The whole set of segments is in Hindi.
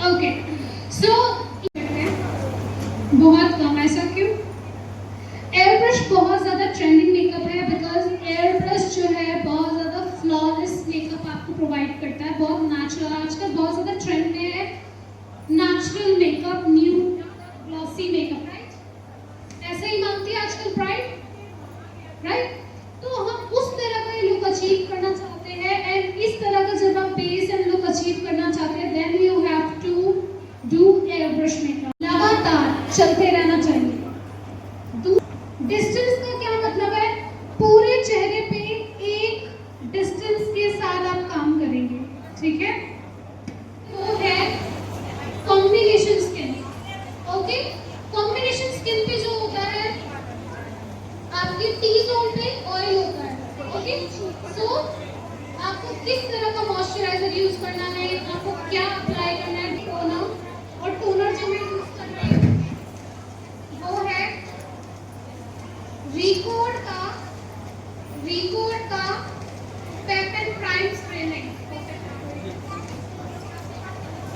ओके सो बहुत कम, ऐसा क्यों? एयर ब्रश बहुत ज्यादा ट्रेंडिंग मेकअप है बिकॉज एयर ब्रश जो है बहुत ज्यादा फ्लॉलेस मेकअप आपको प्रोवाइड करता है, बहुत नेचुरल। आजकल बहुत ज्यादा ट्रेंड में है natural makeup, new glossy makeup, right? ऐसा ही मांगती है आजकल ब्राइड, राइट? तो हम उस तरह का लुक अचीव करना चाहते हैं एंड इस तरह का जब आप बेस एंड लुक अचीव करना चाहते हैं then you have to do air brush makeup. लगातार चलते रहना चाहिए। डिस्टेंस का क्या मतलब है? पूरे चेहरे पे एक डिस्टेंस के साथ आप काम करेंगे, ठीक है? वो है combination skin. Okay, combination skin पे जो होता है आपके टी जोन पे ऑयल होता है। ओके, सो आपको किस तरह का मॉइस्चराइजर यूज करना है, आपको क्या अप्लाई करना है, टोनर। और टोनर जो मैं यूज कर रही हूँ वो है रिकोड का पेप एंड प्राइम स्प्रे है।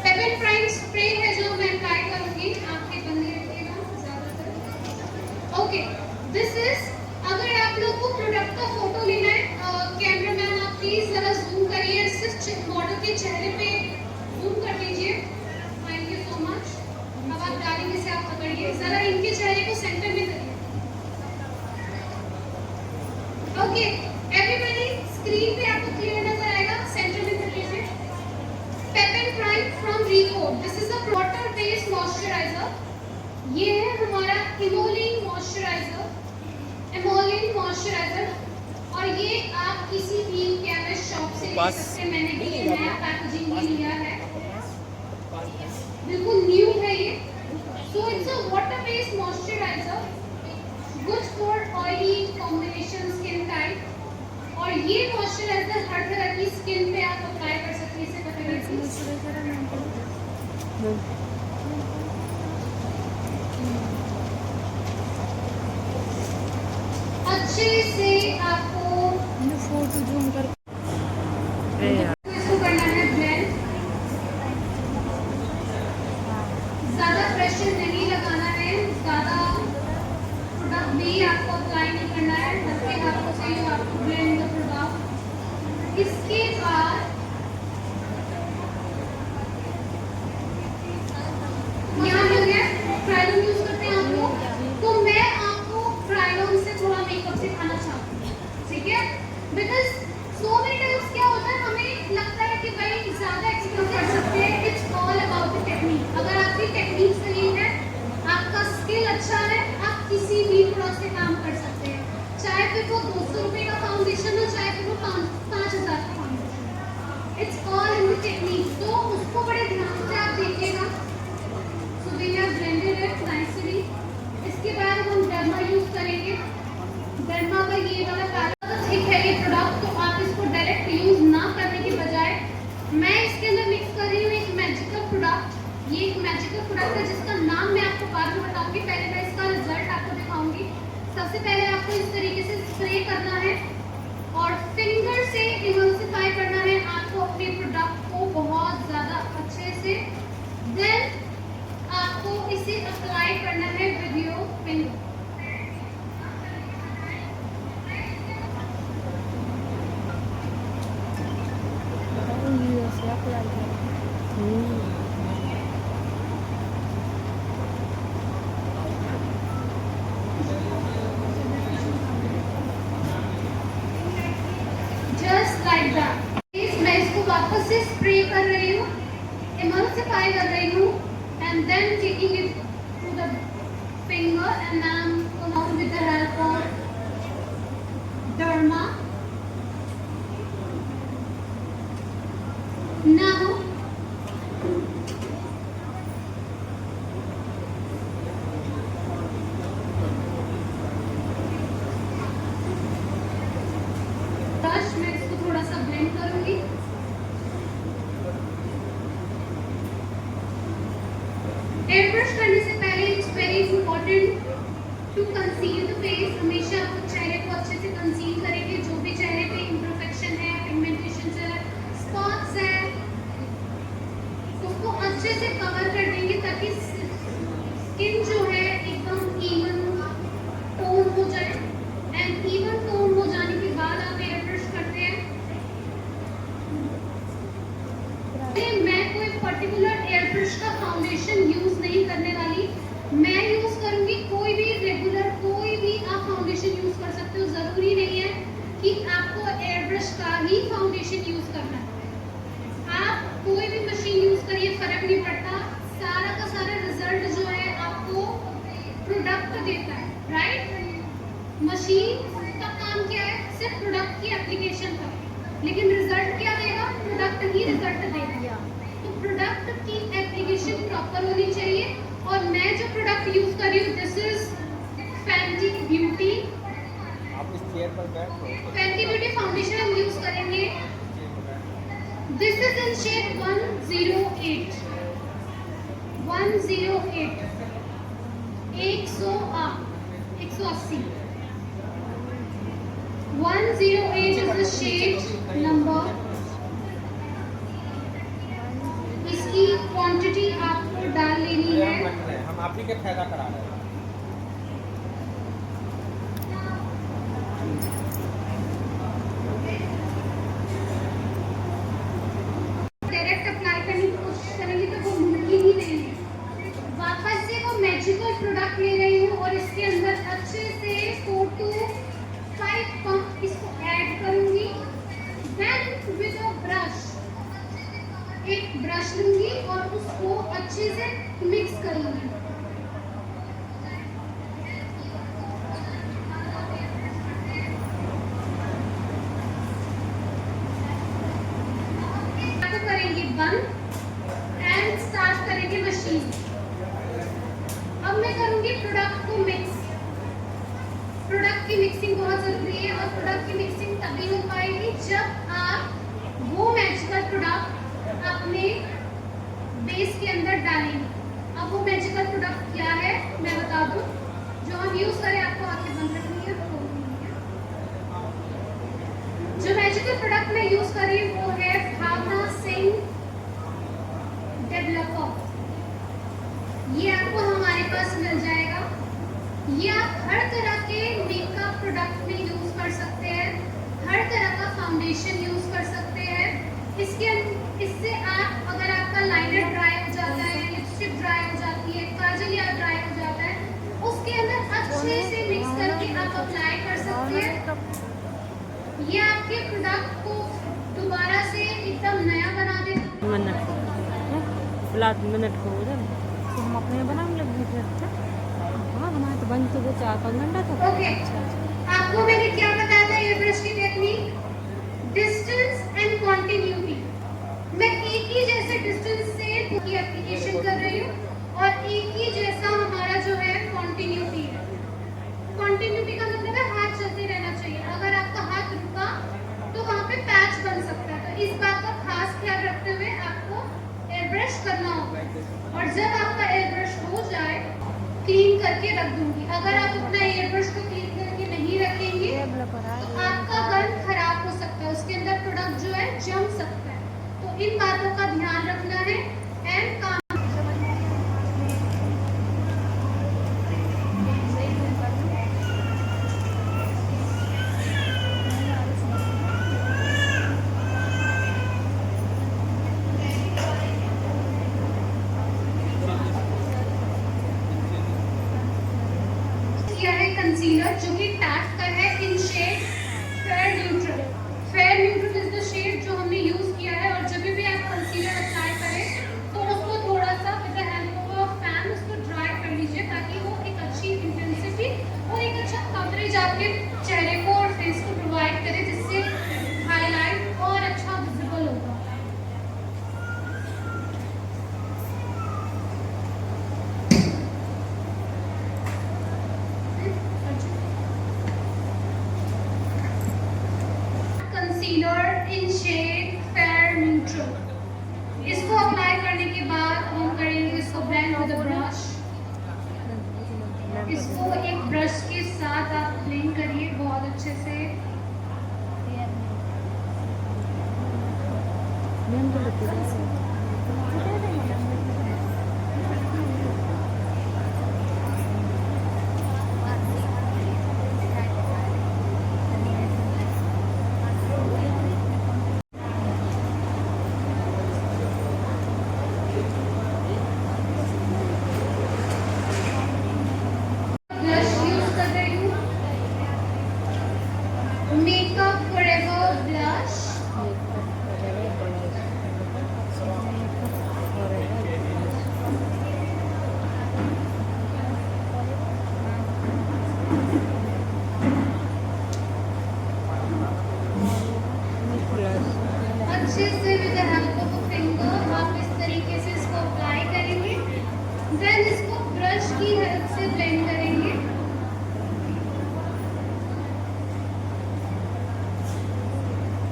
पेप एंड प्राइम स्प्रे है जो मैं ट्राई करूंगी, आपके बंदे रखिएगा ज्यादातर। ओके, दिस इज, अगर आप लोग को प्रोडक्ट का फोटो लेना है, कैमरामैन आप प्लीज जरा जूम करिए, सिर्फ मॉडल के चेहरे पे जूम कर लीजिए। Thank you so much. अब आप डालेंगे से आप पकड़िए, जरा इनके चेहरे को सेंटर में करिए। ओके एवरीबॉडी, स्क्रीन पे आपको क्लियर नजर आएगा, सेंटर में कर लीजिए। पेप and prime from Recode, this is a water based moisturiser. ये है हमारा इमोलिन मॉइस्चराइजर और ये आप किसी भी केमिस्ट शॉप से ले सकते हैं। मैंने भी ये नया पैकेजिंग में लिया है, बिल्कुल न्यू है ये। So it's a water based moisturiser, good for oily combination skin type. और ये मॉइस्चराइजर हर तरह की स्किन पे आप अप्लाई कर सकते हैं। इसे पकड़िए, अच्छे से आपको फोटो जूम कर इसको करना है ब्लेंड। ज्यादा प्रेशर नहीं लगाना है, ज्यादा प्रोडक्ट भी आपको अप्लाई नहीं करना है, हल्के हाथों से ही आपको ब्लेंड द प्रोडक्ट। इसके बाद यहाँ मिल गया क्रायोन यूज करते हैं आप लोग, तो मैं आपको क्रायोन से थोड़ा मेकअप सिखाना चाहती हूँ, ठीक है? बिकॉज सो मेनी टाइम्स क्या होता है, हमें लगता है कि भाई ज्यादा एक्सप्लोर कर सकते हैं। It's all about the technique. अगर आपकी टेक्निक सही है, आपका स्किल अच्छा है, आप किसी भी प्रोडक्ट से काम कर सकते हैं, चाहे फिर वो 200 रुपए का फाउंडेशन हो, चाहे फिर वो 5,000 का foundation. It's all in the technique, तो उसको बड़े ध्यान से आप देखिएगा। So we have blended it nicely. इसके बाद हम डर्मा यूज करेंगे। डर्मा का ये वाला पैलेट ठीक है ये प्रोडक्ट, तो आप इसको डायरेक्ट यूज ना करने के बजाय मैं इसके अंदर मिक्स कर रही हूँ एक मैजिकल प्रोडक्ट। ये एक मैजिकल प्रोडक्ट है जिसका नाम मैं आपको बाद में बताऊंगी, पहले मैं इसका रिजल्ट आपको दिखाऊंगी। सबसे पहले आपको इस तरीके से स्प्रे करना है और फिंगर से इमल्सिफाई करना है आपको अपने प्रोडक्ट को बहुत ज्यादा अच्छे से। देन आपको इसे अप्लाई करना है with your finger. Just like that. मैं इसको वापस से स्प्रे कर रही हूँ, इमल्सिफाई कर रही हूँ and then taking it to the finger and then come out with the help of derma. Now brush मैं इसको थोड़ा सा blend करूंगी। एयर ब्रश करने से पहले it's very important to conceal the face. हमेशा आपको चेहरे को अच्छे से कंसील करेंगे, जो भी चेहरे ब्रश का फाउंडेशन यूज नहीं करने वाली। मैं यूज करूंगी, कोई भी रेगुलर कोई भी आप फाउंडेशन यूज कर सकते हो। जरूरी नहीं है कि आपको एयर ब्रश का ही फाउंडेशन यूज करना है। आप कोई भी मशीन यूज करिए, फर्क नहीं पड़ता। सारा का सारा रिजल्ट जो है आपको प्रोडक्ट देता है, राइट। मशीन का काम क्या है? सिर्फ प्रोडक्ट की एप्लीकेशन का, लेकिन रिजल्ट क्या देगा? प्रोडक्ट ही रिजल्ट देगा। तो प्रोडक्ट की एप्लीकेशन प्रॉपर होनी चाहिए। और मैं जो प्रोडक्ट यूज कर रही हूँ, दिस इज फैंटी ब्यूटी। आप इस चेयर पर बैठो। फैंटी ब्यूटी फाउंडेशन हम यूज करेंगे। This is in shade 108 108 180 108 is the shade number। इसकी क्वांटिटी आपको डाल लेनी है। हम आप ही के फायदा करा रहे हैं। डायरेक्ट अप्लाई करने की कोशिश करेंगे तो वो मुमकिन ही नहीं है। वापस से वो मैजिकल प्रोडक्ट ले रही हूँ और इसके अंदर अच्छे से 4 to 5 पंप इसको ऐड करूंगी। देन विद अ ब्रश, एक ब्रश लूंगी और उसको अच्छे से मिक्स करूंगी। तो करेंगे बंद एंड स्टार्ट करेंगे मशीन। अब मैं करूंगी प्रोडक्ट को मिक्स। प्रोडक्ट की मिक्सिंग बहुत जरूरी है और प्रोडक्ट की मिक्सिंग तभी हो पाएगी जब आप वो मैजिकल प्रोडक्ट अपने बेस के अंदर डालेंगे। अब वो मैजिकल प्रोडक्ट क्या है मैं बता दूं, जो हम यूज करें। आपको आंखें बंद रखनी है। जो मैजिकल प्रोडक्ट मैं यूज कर रही हूँ वो है भावना सिंह डेवलपर। ये आपको हमारे पास मिल जाएगा। ये आप हर तरह के मेकअप प्रोडक्ट में यूज कर सकते हैं, हर तरह का फाउंडेशन यूज कर सकते हैं। इससे आप, अगर आपका लाइनर ड्राई हो जाता है, लिपस्टिक ड्राई हो जाती है, काजल या ड्राई हो जाता है, उसके अंदर अच्छे से मिक्स करके आप अप्लाई कर सकते हैं। ये आपके प्रोडक्ट को दोबारा से एकदम नया बना देगा। मिनट हो रहा है तो हम अपने बना लगे थे। हाँ हमारे तो बन तो वो 4-5 घंटा था। ओके, आपको मैंने क्या बताया था? ये ब्रश की टेक्निक, डिस्टेंस एंड कंटिन्यूटी। मैं एक ही जैसे डिस्टेंस से की एप्लीकेशन कर रही हूँ और एक ही जैसा हमारा जो है कंटिन्यूटी है। कंटिन्यूटी का मतलब है हाथ चलते रहना चाहिए। अगर आपका हाथ रुका तो वहाँ पे पैच बन सकता है। तो इस बात का खास ख्याल रखते हुए आपको एयर ब्रश करना होगा। और जब आपका एयर ब्रश हो जाए, क्लीन करके रख दूंगी। अगर आप अपना एयर ब्रश को क्लीन करके नहीं रखेंगे तो आपका गन खराब हो सकता है, उसके अंदर प्रोडक्ट जो है जम सकता है। तो इन बातों का ध्यान रखना है एंड काम। कंसीलर जो कि टैट का है in shade fair neutral. Fair neutral is the shade जो हमने यूज किया है। और जब भी आप कंसीलर अप्लाई करें तो उसको थोड़ा सा with the help of fan उसको ड्राई कर लीजिए, ताकि वो एक अच्छी इंटेंसिटी और एक अच्छा कवरेज आपके चेहरे को और फेस को प्रोवाइड करे, जिससे हाईलाइट और अच्छा विजिबल होगा। Concealer in shade fair neutral. इसको अप्लाई करने के बाद हम करेंगे इसको ब्लेंड विद अ ब्रश। इसको एक ब्रश के साथ आप ब्लेंड करिए बहुत अच्छे से। अच्छे से with the help of a finger आप इस तरीके से इसको अप्लाई करेंगे। देन इसको ब्रश की हेल्प से ब्लेंड करेंगे।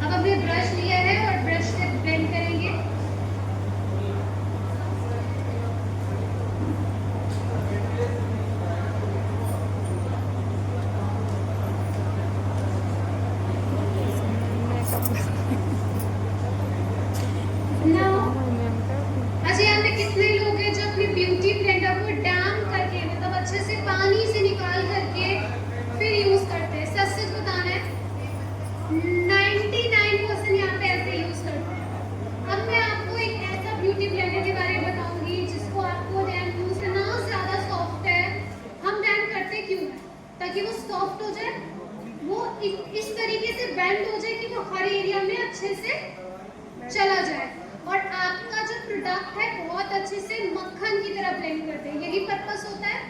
अब हमने ब्रश लिया है और ब्रश से ब्लेंड करेंगे। Now, अच्छा यहाँ पे कितने लोग हैं जो अपनी ब्यूटी ब्लेंडर को डैम करके मतलब अच्छे से पानी से निकाल करके फिर यूज करते हैं? सच सच बताना है। 99% यहाँ पे ऐसे यूज करते हैं। अब मैं आपको एक ऐसा ब्यूटी ब्लेंडर के बारे में बताऊंगी जिसको आपको डैम यूज करना ज्यादा सॉफ्ट है। हम डैम करते क्यों है? ताकि वो सॉफ्ट हो जाए, वो इस तरीके से बेंड हो जाए कि वो हर एरिया में अच्छे से चला जाए और आपका जो प्रोडक्ट है बहुत अच्छे से मक्खन की तरह ब्लेंड करते हैं। यही पर्पस होता है।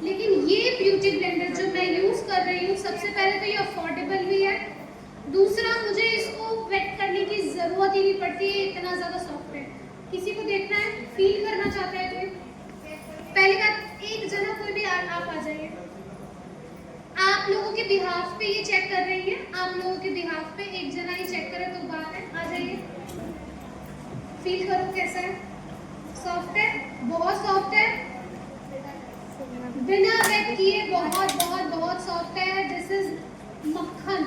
लेकिन ये ब्यूटी ब्लेंडर जो मैं यूज कर रही हूँ, सबसे पहले तो ये अफोर्डेबल भी है, दूसरा मुझे इसको वेट करने की जरूरत ही नहीं पड़ती है, इतना ज्यादा सॉफ्ट है। किसी को देखना है, फील करना चाहता है कोई? पहली बात, एक जना कोई भी आप आ जाइए। आप लोगों के बिहाफ पे ये चेक कर रही है, आप लोगों के बिहाफ पे एक जना ही चेक करे तो बात है। आ जाइए, फील करो कैसा है। सॉफ्ट है, बहुत सॉफ्ट है, बिना वेट किए बहुत बहुत बहुत सॉफ्ट है। दिस इज मक्खन,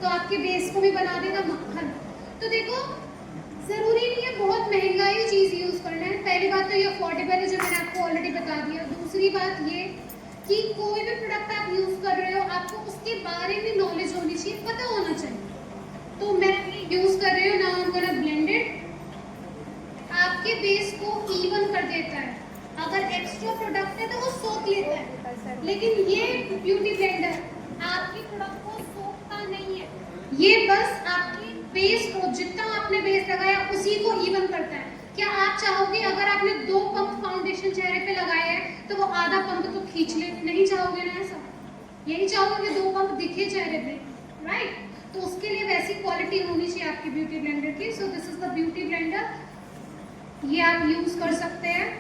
तो आपके बेस को भी बना देगा मक्खन। तो देखो, जरूरी नहीं है बहुत महंगा ही चीज यूज करना है। पहली बात तो ये अफोर्डेबल है, जो मैंने आपको ऑलरेडी बता दिया। दूसरी बात ये कि कोई भी प्रोडक्ट आप यूज कर रहे हो, आपको उसके बारे में नॉलेज होनी चाहिए, पता होना चाहिए। तो मैं यूज कर रही हूँ, now I am gonna blend it. आपके बेस को इवन कर देता है। अगर एक्स्ट्रा प्रोडक्ट है तो वो सोख लेता है, लेकिन ये ब्यूटी ब्लेंडर आपके प्रोडक्ट को सोखता नहीं है। ये बस आपकी बेस को, जितना आपने बेस लगाया उसी को इवन करता है। क्या आप चाहोगे अगर आपने 2 पंप फाउंडेशन चेहरे पे लगाया है तो वो आधा पंप तो खींच ले? नहीं चाहोगे ना ऐसा? यही चाहोगे कि 2 पंप दिखे चेहरे पे, राइट? तो उसके लिए वैसी क्वालिटी होनी चाहिए आपकी ब्यूटी ब्लेंडर की। So this is the beauty blender, ये आप यूज कर सकते हैं।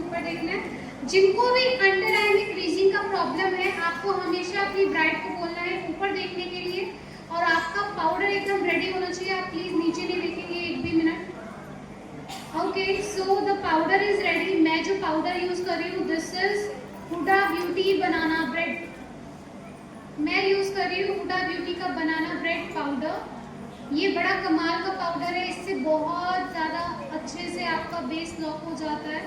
ऊपर देखना है। जिनको भी अंडर आई में क्रीजिंग का प्रॉब्लम है, आपको हमेशा अपनी ब्राइड को बोलना है ऊपर देखने के लिए, और आपका पाउडर एकदम रेडी होना चाहिए। आप प्लीज नीचे नहीं देखेंगे एक भी minute. Okay, so the powder is ready. मैं जो पाउडर यूज कर रही हूँ, this is Huda beauty banana bread. मैं यूज कर रही हूँ हुडा ब्यूटी का बनाना ब्रेड पाउडर। ये बड़ा कमाल का पाउडर है, इससे बहुत ज़्यादा अच्छे से आपका बेस लॉक हो जाता है।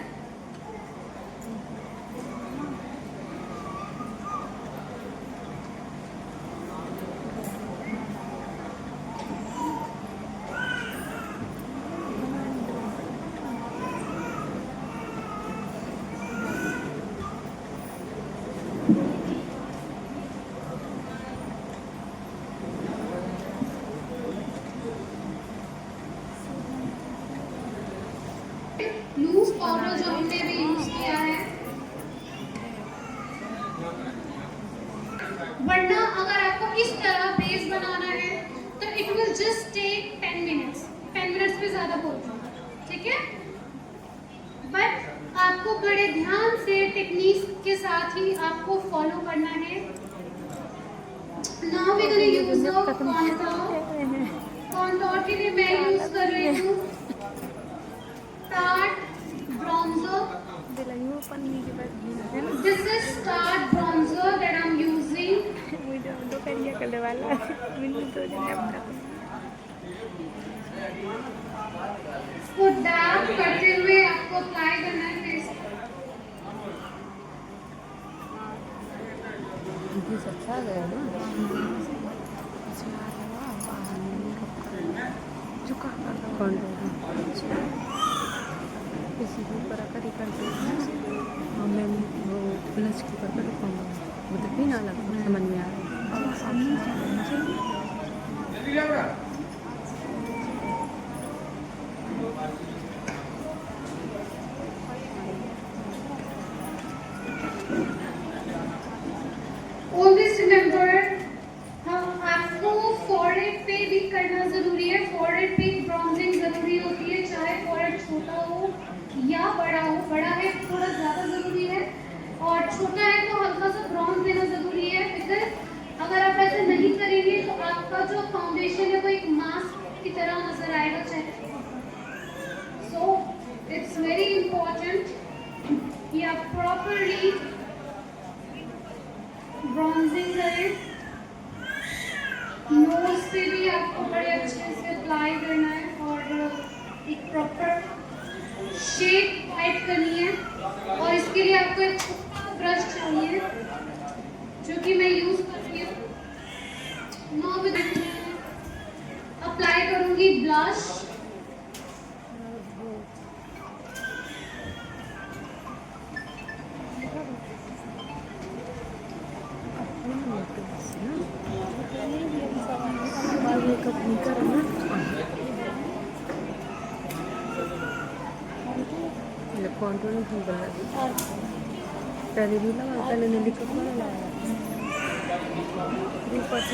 लूज पाउडर जो हमने भी यूज किया है, वरना अगर आपको इस तरह बेस बनाना है तो it will just take 10 minutes. 10 minutes पे ज्यादा बोलती हूँ, ठीक है? बट आपको बड़े ध्यान से टेक्निक्स के साथ ही आपको फॉलो करना है। Now we gonna use contour. Contour के लिए मैं यूज कर रही हूँ Tarte bronzer. This is Tarte bronzer that I'm using. इसको डैप करते हुए आपको अप्लाई करना है फेस। अच्छा गया ना, झुका कर किसी के ऊपर आकर ही करते हैं। और मैं वो ब्लश के ऊपर कर रखूँगा, मतलब भी ना लगा, समझ में आ रहा है। या बड़ा हो, बड़ा है तो थोड़ा ज़्यादा ज़रूरी है और छोटा है तो हल्का सा ब्राउन देना ज़रूरी है, बिकॉज अगर आप ऐसे नहीं करेंगे तो आपका जो फाउंडेशन है वो एक मास्क की तरह नजर आएगा चेहरे पर। सो इट्स वेरी इंपॉर्टेंट कि आप प्रॉपरली ब्रॉन्जिंग करें। नोज पे भी आपको बड़े अच्छे से अप्लाई करना है और एक प्रॉपर शेप टाइप करनी है और इसके लिए आपको एक छोटा ब्रश चाहिए जो कि मैं यूज कर रही हूँ। नाउ मैं अप्लाई करूंगी ब्लश। मेकअप नहीं करना कॉन्टूर नहीं बना पहले भी लगा पहले ने लिखा ऊपर से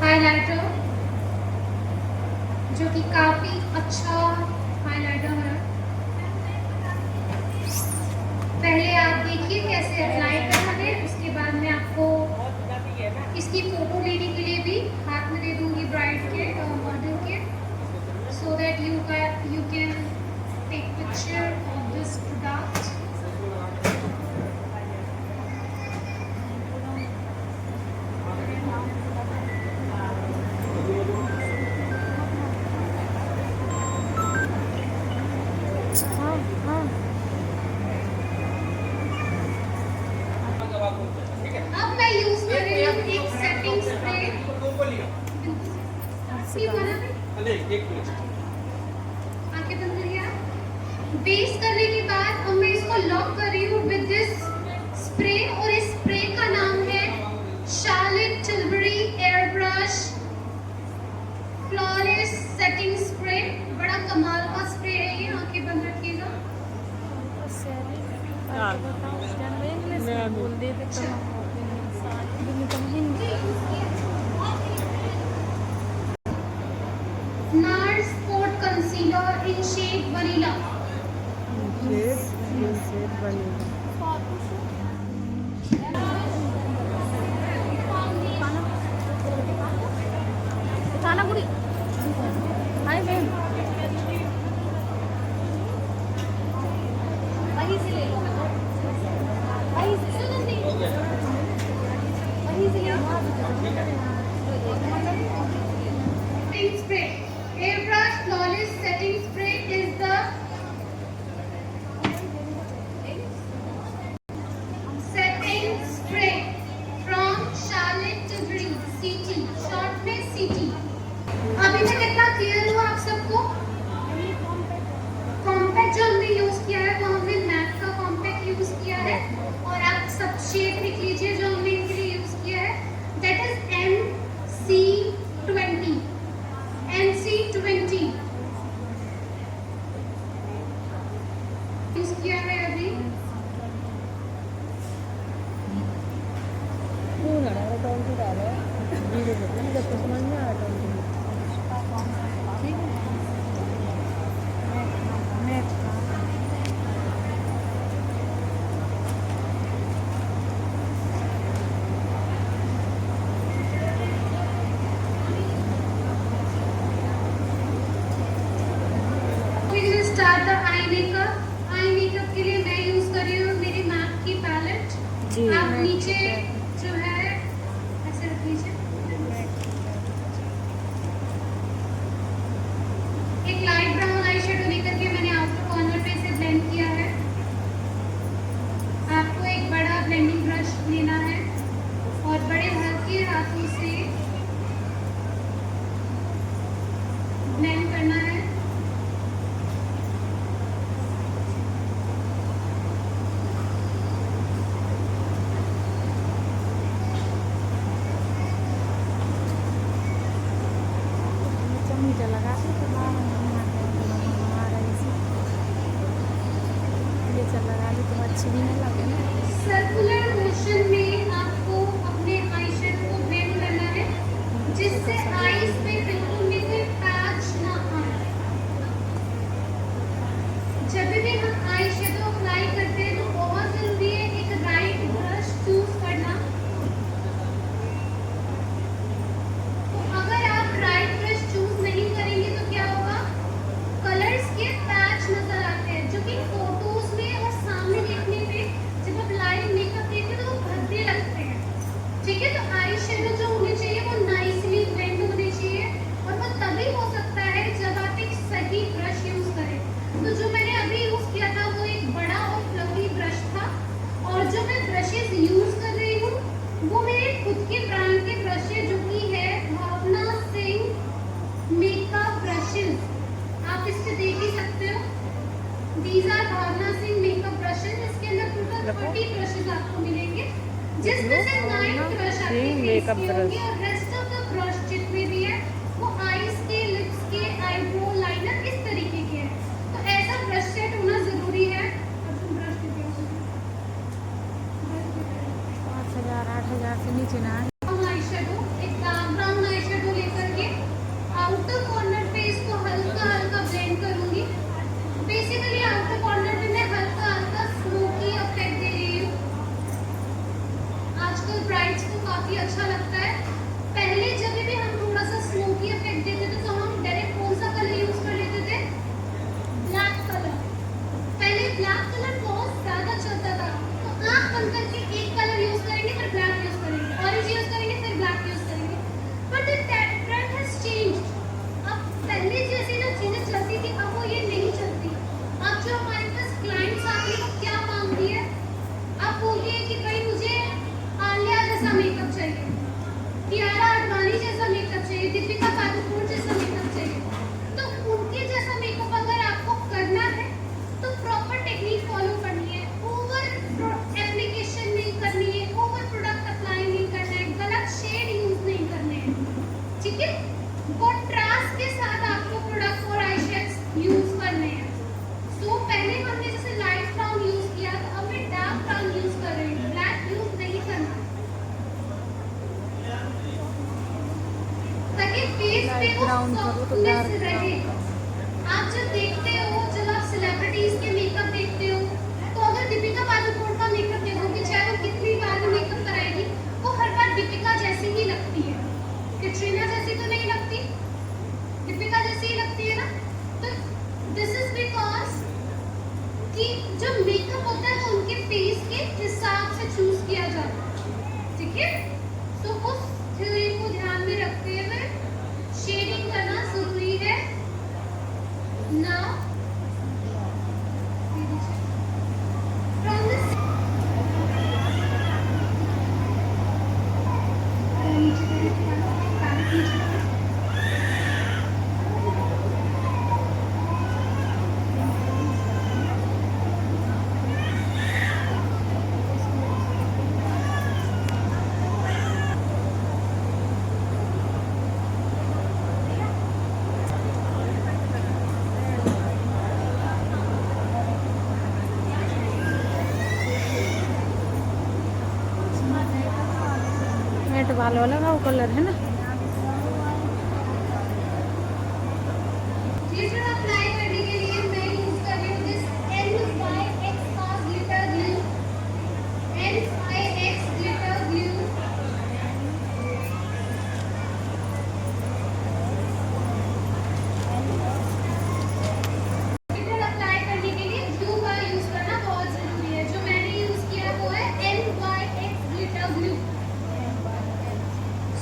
हाइलाइटर जो कि काफी अच्छा हाइलाइटर है। पहले आप देखिए कैसे अप्लाई करना है, उसके बाद मैं आपको इसकी फोटो लेने के लिए भी हाथ में दे दूंगी ब्राइड के मॉडल के, so that you can take picture of this product. अब मैं यूज कर रही हूँ एक सेटिंग स्प्रे। आंखें बंद करिए आप। बेस करने के बाद अब मैं इसको लॉक कर रही हूँ विद दिस स्प्रे और इस स्प्रे का नाम है Charlotte Tilbury air brush flawless setting spray. बड़ा कमाल का स्प्रे है ये, आंखें बंद रखिएगा। NARS sport concealer in shade vanilla. वहीं से ले लो, वहीं से setting spray. Airbrush Flawless Setting Spray is the setting spray from Charlotte Tilbury CT, short में CT। अभी तक कितना क्लियर हुआ आप सबको? कॉम्पैक्ट जो हमने यूज किया है वो हमने मैट का कॉम्पैक्ट यूज किया है और आप सब शेड लिख लीजिए जो हमने इनके लिए यूज किया है। दैट इज NC20 यूज किया है अभी। Start the eye makeup. Eye makeup के लिए मैं यूज कर रही हूँ मेरी मैक की पैलेट। आप नीचे जो है ऐसे रख लीजिए। एक लाइट ब्राउन आई शेडो लेकर के मैंने आउटर कॉर्नर पे इसे ब्लेंड किया है। आपको एक बड़ा ब्लेंडिंग ब्रश लेना है और बड़े हल्के हाथों से ब्लेंड करना है। सर्कुलर मोशन में आपको अपने आई शेडो को ब्लेंड करना है जिससे आईज पे बिल्कुल भी कोई पैच ना आए। These are Bhavna Singh makeup brushes, इसके अंदर टोटल 30 ब्रशेस आपको मिलेंगे, जिसमें से 9 ब्रश आपके फेस मेकअप के ब्रश। होंगे और रेस्ट ऑफ द ब्रश जितने भी है वो आईज के, लिप्स के, आईब्रो, लाइनर इस तरीके के हैं। तो ऐसा ब्रश सेट होना जरूरी है। और तुम ब्रश दे दो 5000 8000 से नीचे ना आए। आई शेडो, एक डार्क ब्राउन आई शेडो लेकर के आउटर कॉर्नर पे इसको हल्का हल्का ब्लेंड करूंगी। बेसिकली आउटर कॉर्नर पे मैं हल्का हल्का स्मोकी इफेक्ट दे रही हूँ। आजकल ब्राइड्स को काफी अच्छा लगता है। पहले जब भी हम थोड़ा सा स्मोकी इफेक्ट देते थे तो हम डायरेक्ट कौन सा कलर यूज कर लेते थे? Black colour. पहले ब्लैक कलर बहुत ज्यादा चलता था, तो आंख बंद करके एक कलर यूज करेंगे फिर ब्लैक यूज करेंगे, ऑरेंज यूज करेंगे फिर ब्लैक यूज करेंगे। But the trend has changed. अब पहले जैसी जो चीजें चलती थी अब वो ये नहीं चलती। अब जो हमारे पास क्लाइंट्स आते हैं वो क्या मांगती है? अब बोलती है कि भाई मुझे आलिया जैसा मेकअप चाहिए, कियारा आडवाणी जैसा मेकअप चाहिए, दीपिका पादुकोण जैसा मेकअप चाहिए। तो उनके जैसा मेकअप अगर आपको करना है तो प्रॉपर टेक्निक फॉलो करनी है। ओवर एप्लीकेशन नहीं करनी है, ओवर प्रोडक्ट अप्लाई नहीं करना है, गलत शेड यूज नहीं करने हैं, ठीक है। कॉन्ट्रास्ट के साथ आपको प्रोडक्ट और आई शेड्स यूज करने हैं। सो पहले हमने जैसे लाइट ब्राउन यूज किया, तो अब मैं डार्क ब्राउन यूज कर रही हूँ, ब्लैक यूज नहीं करना, ताकि फेस पे वो सॉफ्टनेस रहे। आप जब देखते हो, जब आप सेलिब्रिटीज के मेकअप देखते हो, तो अगर दीपिका पादुकोण का मेकअप देखोगे, चाहे वो कितनी बार भी मेकअप कराएगी, वो हर बार दीपिका जैसी ही लगती है। कैटरीना जैसी तो नहीं लगती, दीपिका जैसी ही लगती है ना। तो दिस इज बिकॉज कि जो मेकअप होता है वो उनके फेस के हिसाब से चूज किया जाता है, ठीक है। तो उस थ्योरी को ध्यान में रखते हुए शेडिंग करना जरूरी है। नाउ फ्रॉम दिस नेट वाला लगा वो कलर है ना। ग्लिटर अप्लाई करने के लिए मैं यूज कर रही हूँ दिस NYX का glitter glue, NYX glitter glue. Glitter apply करने के लिए ग्लू का यूज करना बहुत जरूरी है। जो मैंने यूज किया वो है NYX ग्लिटर ग्लू।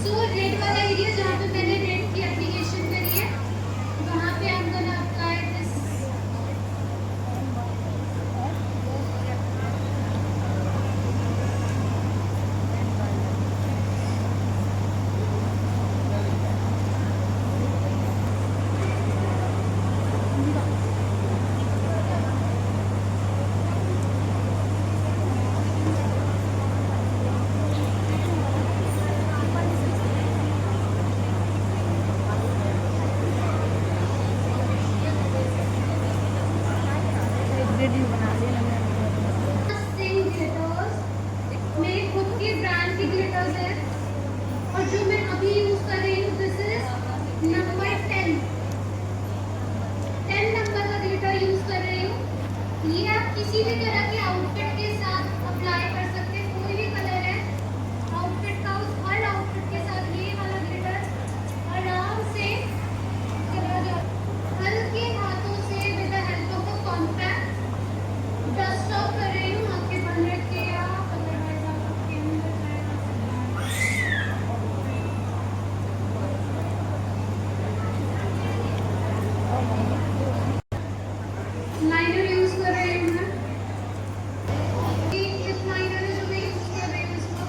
सो रेड वाला एरिया जहाँ पे मैंने रेड की एप्लीकेशन करी है, वहाँ पे I'm gonna apply this। Video बना देना। सिंह ग्लिटर्स मेरे खुद के ब्रांड के ग्लिटर्स हैं, और जो मैं अभी यूज कर रही हूँ दिस इज नंबर 10 नंबर का ग्लिटर यूज कर रही हूँ। ये आप किसी भी तरह के आउटफिट के साथ अप्लाई कर सकते हैं, कोई भी कलर है आउटफिट का, उस हर आउटफिट के साथ ये वाला ग्लिटर आराम से चला जाए। हल्के हाथों से with the help of a compact dust of कर रही हूँ। आपके बन रखे या अदरवाइज आप आपके अंदर लाइनर यूज कर रही हूँ मैं। इस लाइनर जो मैं यूज कर रही हूँ इसको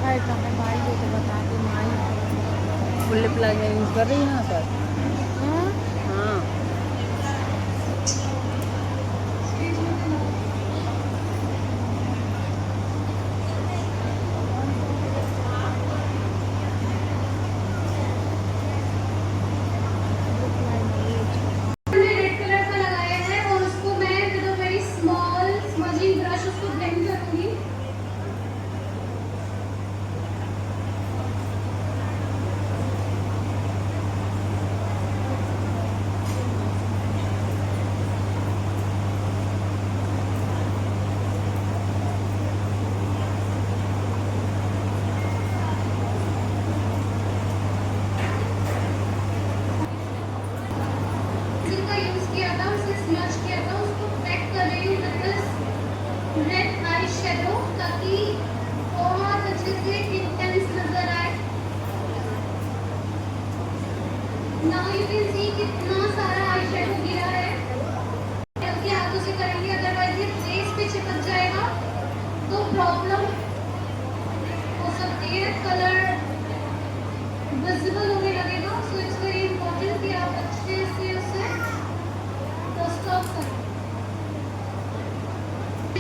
भाई का मैं भाई को बता दूँ my full lip liner use कर रही है यहाँ पर। हाँ मैंने रेड कलर का लगाया है और उसको मैं with a very small smudging brush उसको ब्लेंड करूंगी। जिसका यूज किया था उसे स्मज किया था उसको पैक कर रही हूँ with this red eye shadow ताकि बहुत अच्छे से इंटेंस नजर आए। नाउ यू कैन सी कितना सारा आई शेडो गिरा है। जल्दी हाथों से करेंगे अदरवाइज ये फेस पे चिपक जाएगा तो प्रॉब्लम हो सकती है, कलर विजिबल होने लगेगा। सो इट्स वेरी इंपॉर्टेंट कि आप अच्छे से उसे डस्ट ऑफ करें।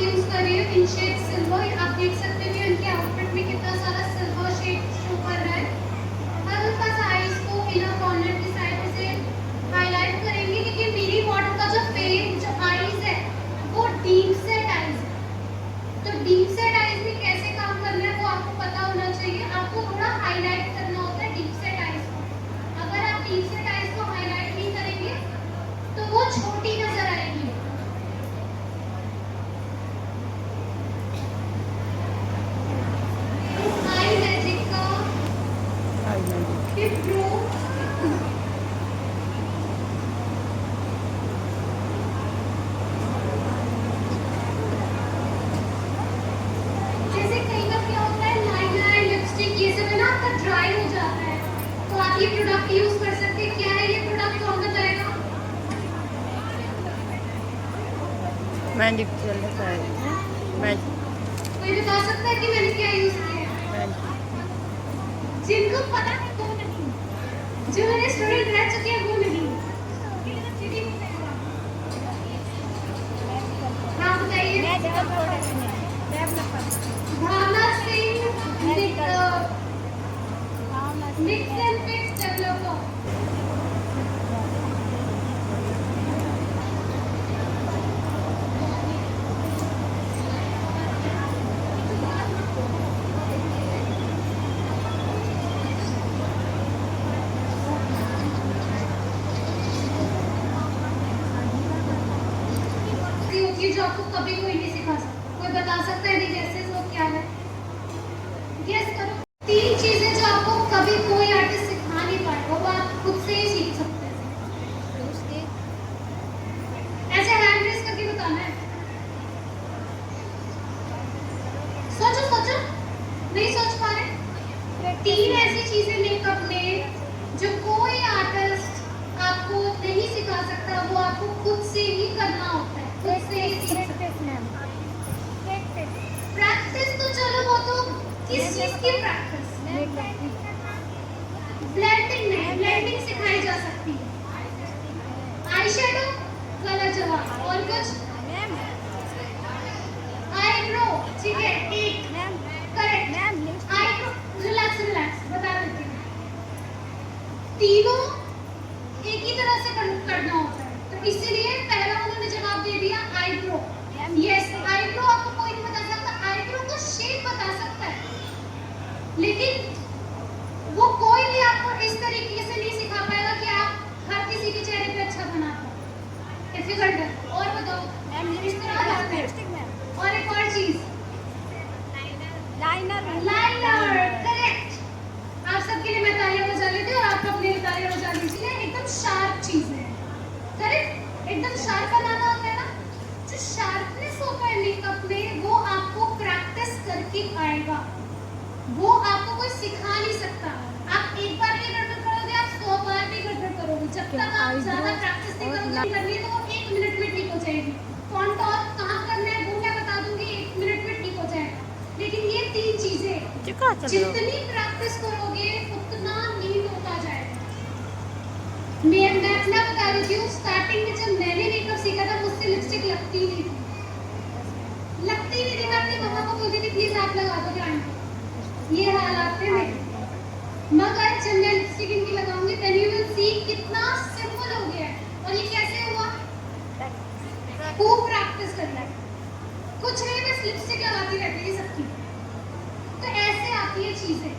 यूज कर रही हूँ इन शेड सिल्वर। आप देख सकते हैं इनके आउटफिट में कितना सारा सिल्वर शेड शो कर रहा है। हल्का सा आईज को इनर कॉर्नर की साइड से हाईलाइट करेंगे क्योंकि मेरी मॉडल का जो फेस जो आईज है वो डीप सेट आईज है। तो डीप सेट आईज में कैसे काम करना है वो आपको पता होना चाहिए। आपको थोड़ा हाईलाइट करना होता है डीप सेट आईज को। अगर आप डीप सेट आईज को हाईलाइट नहीं करेंगे तो वो छोटी नजर आएगी। आई मैजिक का टिप प्रो जैसे कई बार क्या होता है लाइनर लिपस्टिक ये सब है ना आपका ड्राई हो जाता है तो आप ये प्रोडक्ट यूज कर सकते हैं। क्या है ये प्रोडक्ट कौन बताएगा? मैजिक चल रहा है। मैजिक कोई बता सकता है कि मैंने क्या यूज किया है? जिनको पता है वो नहीं, जो मेरे स्टूडेंट रह चुके हैं वो नहीं। हाँ बताइए। Bhavna Singh mix and fix developer. होती है जो आपको कभी कोई नहीं सिखा सकता। कोई बता सकता है नहीं जैसे वो क्या है? गेस करो। 3 चीजें जो आपको कभी कोई आर्टिस्ट सिखा नहीं पाएगा वो आप खुद से ही सीख सकते हैं। ऐसे हैंड रेस करके बताना है। सोचो सोचो, नहीं सोच पा रहे? 3 ऐसी चीजें मेकअप में जो कोई आर्टिस्ट आपको नहीं सिखा सकता वो आपको खुद से ही करना होता है। खुद से ही सीख सकते हैं। प्रैक्टिस तो चलो वो तो किस चीज की प्रैक्टिस? ब्लेंडिंग नहीं, ब्लेंडिंग सिखाई जा सकती है। आई शेडो गलत जवाब। और कुछ? आईब्रो ठीक है एक करेक्ट। आईब्रो रिलैक्स रिलैक्स बता देती हूँ। तीनों एक ही तरह से करना होता है तो इसीलिए पहला उन्होंने जवाब दे दिया आईब्रो। यस आईब्रो आपको कोई नहीं बता सकता। आईब्रो को शेप बता सकता है लेकिन वो कोई भी आपको इस तरीके से नहीं सिखा पाएगा कि आप हर किसी के चेहरे पे अच्छा बना पाओ। डिफिकल्ट है। और बताओ इस तरह जाते हैं। और एक और चीज लाइनर करेक्ट। आप सबके लिए मैं तालियां बजा लेती हूँ और आप अपने लिए तालियां बजा लीजिए। एकदम शार्प चीज है करेक्ट। एकदम शार्प बनाना होता है ना। जो शार्पनेस होता है मेकअप में वो आपको प्रैक्टिस करके आएगा। वो आपको कोई सिखा नहीं सकता। आप एक बार भी गड़बड़ करोगे आप 100 बार भी गड़बड़ करोगे। जब तक आप ज्यादा प्रैक्टिस नहीं करोगे करनी तो वो 1 मिनट में ठीक हो जाएगी। कौन टॉप कहाँ करना है वो मैं बता दूंगी 1 मिनट में ठीक हो जाएगा। लेकिन ये 3 चीजें चिका चल रहा जितनी प्रैक्टिस करोगे उतना नीट होता जाएगा। मैं अपना बता रही हूँ, स्टार्टिंग में जब मैंने मेकअप सीखा था मुझसे लिपस्टिक लगती नहीं थी। मैं अपनी मम्मा को बोलती थी प्लीज आप लगा दो क्लाइंट को, ये हालात थे मेरे। मगर जब मैं लिपस्टिक इनकी लगाऊंगी देन यू विल सी कितना सिंपल हो गया है। और ये कैसे हुआ? खूब प्रैक्टिस करना है, कुछ नहीं बस लिपस्टिक लगाती रहती है सबकी, तो ऐसे आती है चीजें।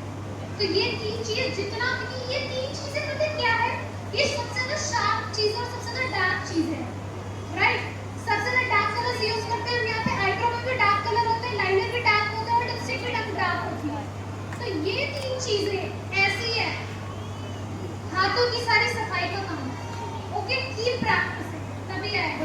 तो ये तीन चीज जितना, ये तीन चीजें पता है क्या है, ये सबसे ज्यादा शार्प चीज और सबसे ज्यादा डार्क चीज है, राइट? सबसे ज्यादा डार्क कलर्स यूज करते हैं हम यहाँ पे, आईब्रो में भी डार्क कलर होते हैं, लाइनर भी डार्क होता है और लिपस्टिक भी डार्क होती है। तो ये तीन चीजें ऐसी है, हाथों की सारी सफाई का काम है। ओके, कीप प्रैक्टिस, तभी आएगा।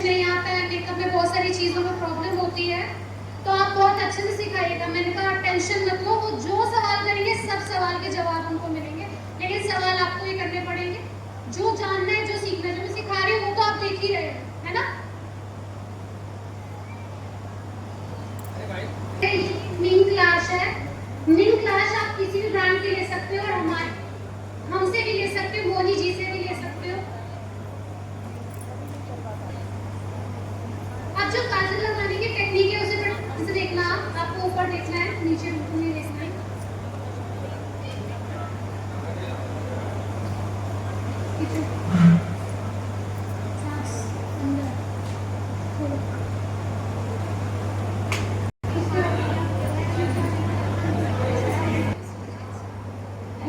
नहीं आता है, मेकअप में बहुत सारी चीजों में प्रॉब्लम होती है, तो आप बहुत अच्छे से सिखाइएगा। मैंने कहा टेंशन मत लो, वो जो सवाल करेंगे सब सवाल के जवाब उनको मिलेंगे, लेकिन सवाल आपको ही करने पड़ेंगे। जो जानना है, जो सीखना है, जो मैं सिखा रही हूँ वो तो आप देख ही रहे हैं, है ना? नीम क्लास है, नीम क्लास आप किसी भी ब्रांड की ले सकते हो और हमसे भी ले सकते हो, मोनी जी से भी ले सकते हो। अब जो काजल लगाने की टेक्निक है उसे देखना, आपको ऊपर देखना है, नीचे बिल्कुल नहीं देखना है।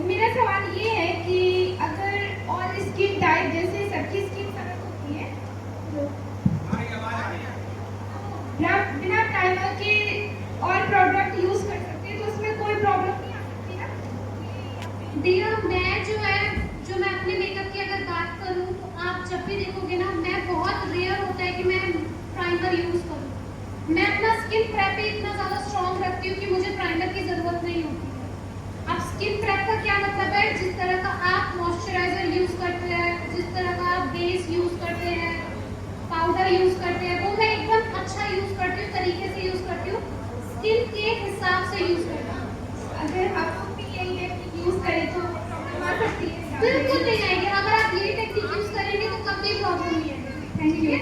मेरा सवाल ये है कि अगर और स्किन टाइप जैसे सबकी स्किन अलग होती है, तो बिना प्राइमर के और प्रोडक्ट यूज कर सकते हैं, तो उसमें कोई प्रॉब्लम नहीं आ सकती ना? डियर, मैं अपने मेकअप की अगर बात करूं तो आप जब भी देखोगे ना, मैं बहुत रेयर होता है कि मैं प्राइमर यूज करूं। मैं अपना स्किन प्रेप ही इतना ज्यादा स्ट्रॉन्ग रखती हूँ कि मुझे प्राइमर की जरूरत नहीं होती। अब स्किन प्रेप का क्या मतलब है? जिस तरह का आप मॉइस्चराइजर यूज करते हैं, जिस तरह का आप बेस यूज करते हैं, पाउडर यूज करते हैं, वो मैं एकदम अच्छा यूज करती हूँ, तरीके से यूज करती हूँ, स्किन के हिसाब से यूज करती हूँ। अगर हम लोग भी यही टेक्निक यूज करें तो प्रॉब्लम आ सकती है? बिल्कुल नहीं आएगी। अगर आप ये टेक्निक यूज करेंगे तो कभी प्रॉब्लम नहीं आएगी। Thank you.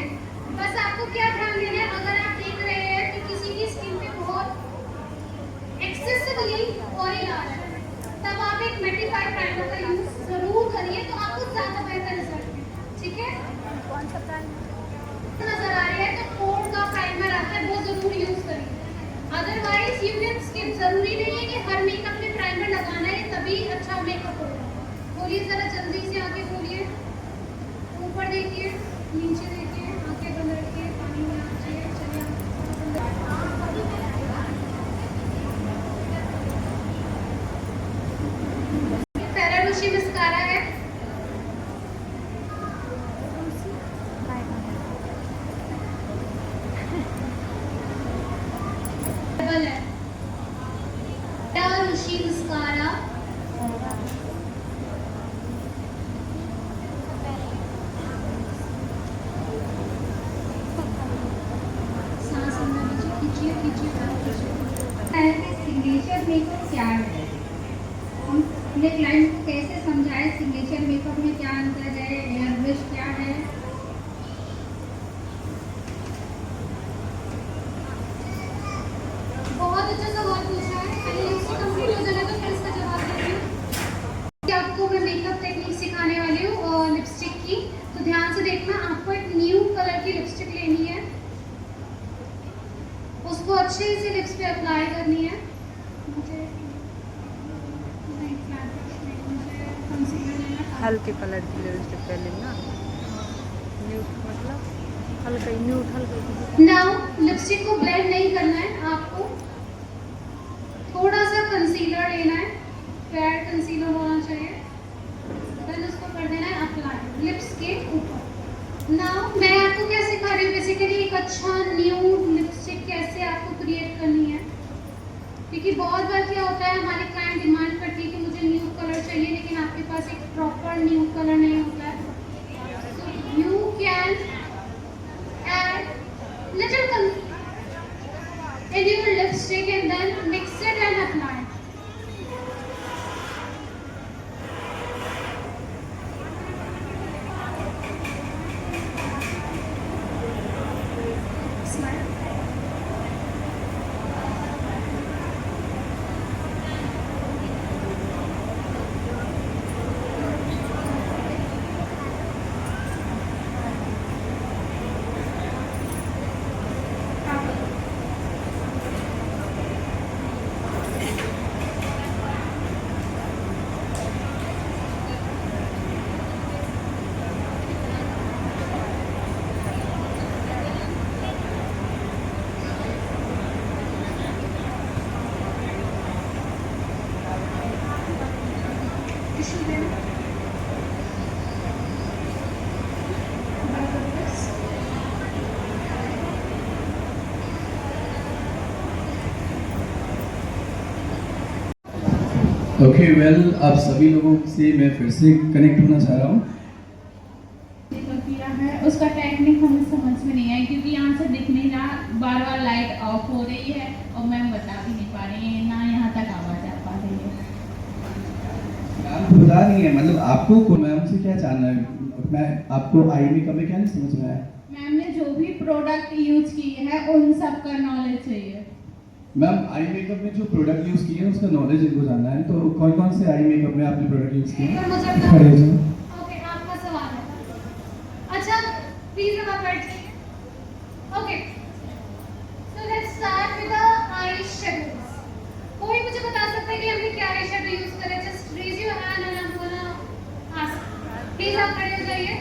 बस आपको क्या ध्यान देना है, अगर आप देख रहे हैं कि किसी की स्किन पे बहुत एक्सेसिवली ऑयल आ रहा है, तब आप एक मेटिफाइड प्राइमर का यूज जरूर करिए, तो आपको ज्यादा बेहतर रिजल्ट मिलेगा। ठीक है? कौन सा ब्रांड नजर आ रही है तो कोड का प्राइमर आता है, वो जरूर यूज करिए। Otherwise you can skip. जरूरी नहीं है कि हर मेकअप में प्राइमर लगाना है तभी अच्छा मेकअप होगा। बोलिए जरा जल्दी से, आगे बोलिए, ऊपर देखिए, नीचे देखिए, आंखें बंद रखिए, पानी में आ जाइए, चलिए। फेरारोशी मस्कारा है, है फेरारोशी मस्कारा। सांस अंदर लीजिए, खींचिए खींचिए सिग्नेचर मेकअप क्या है? हम अपने क्लाइंट को कैसे समझाएं सिग्नेचर मेकअप में क्या अंतर है, एयर ब्रश क्या है? बहुत अच्छा सवाल पूछा है। पहले इससे कंप्लीट हो जाने तो फिर इसका जवाब देती हूँ। आपको मैं मेकअप टेक्निक सिखाने वाली हूँ और लिपस्टिक की, तो ध्यान से देखना। आपको एक न्यू कलर की लिपस्टिक लेनी है, उसको अच्छे से लिप्स पे अप्लाई करनी है। मुझे कंसीलर लेना था। हल्के कलर की लिपस्टिक पहले ना, न्यूट मतलब हल्का ही न्यूट, हल्का ही। नाउ लिपस्टिक को ब्लेंड नहीं करना है आपको, थोड़ा सा कंसीलर लेना है, फेयर कंसीलर होना चाहिए, देन उसको कर देना है अप्लाई लिप्स के ऊपर। नाउ मैं आपको क्या सिखा रही हूँ, बेसिकली एक अच्छा न्यूड लिपस्टिक कैसे आपको क्रिएट करनी है। क्योंकि बहुत बार क्या होता है, हमारे क्लाइंट डिमांड करती है कि मुझे न्यूड कलर चाहिए, लेकिन आपके पास एक प्रॉपर न्यूड कलर नहीं होता है। तो यू ओके वेल, आप सभी लोगों से मैं फिर से कनेक्ट होना चाह रहा हूँ। किया है उसका टेक्निक हमें समझ में नहीं आई, क्योंकि यहाँ से दिख नहीं रहा, बार बार लाइट ऑफ हो रही है और मैम बता भी नहीं पा रही है, ना यहाँ तक आवाज आ पा रही है। मैम को पता नहीं है, मतलब आपको मैम से क्या जानना है? मैं आपको आई मेकअप में क्या नहीं समझ में आया? मैम ने जो भी प्रोडक्ट यूज किए हैं उन सब का नॉलेज चाहिए। मैम आई मेकअप में जो प्रोडक्ट यूज किए हैं उसका नॉलेज इनको जानना है, तो कौन कौन से आई मेकअप में आपने प्रोडक्ट यूज किए एक हैं? बार मुझे बता- खड़े हो जाओ। ओके, आपका सवाल है। अच्छा, प्लीज अब आप बैठ जाइए। Okay, so let's start with the eye shadows. कोई मुझे बता सकता है कि हमने क्या आई शेडो यूज करें? Just raise your hand and I am gonna ask. Please आप खड़े हो जाइए।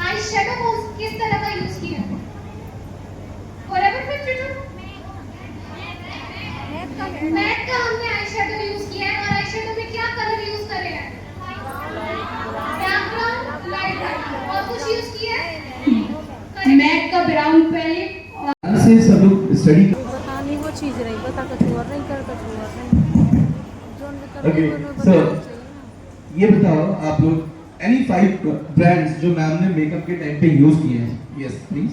आई शेडो को किस तरह का यूज किया है? फॉरएवर 52 मैट का हमने आई शेडो यूज किया है, और आई शेडो में क्या कलर यूज करे हैं? Dark brown, light brown. और कुछ यूज किया है? मैट का ब्राउन पैलेट और ध्यान से सब लोग स्टडी। बता नहीं वो चीज़ रही, बता कछु और नहीं कर कछु और नहीं जो उनने कर Okay, वो so- बताना चाहिए ना। ये बताओ आप लोग एनी 5 ब्रांड्स जो मैम ने मेकअप के टाइम पे यूज किए हैं। Yes please.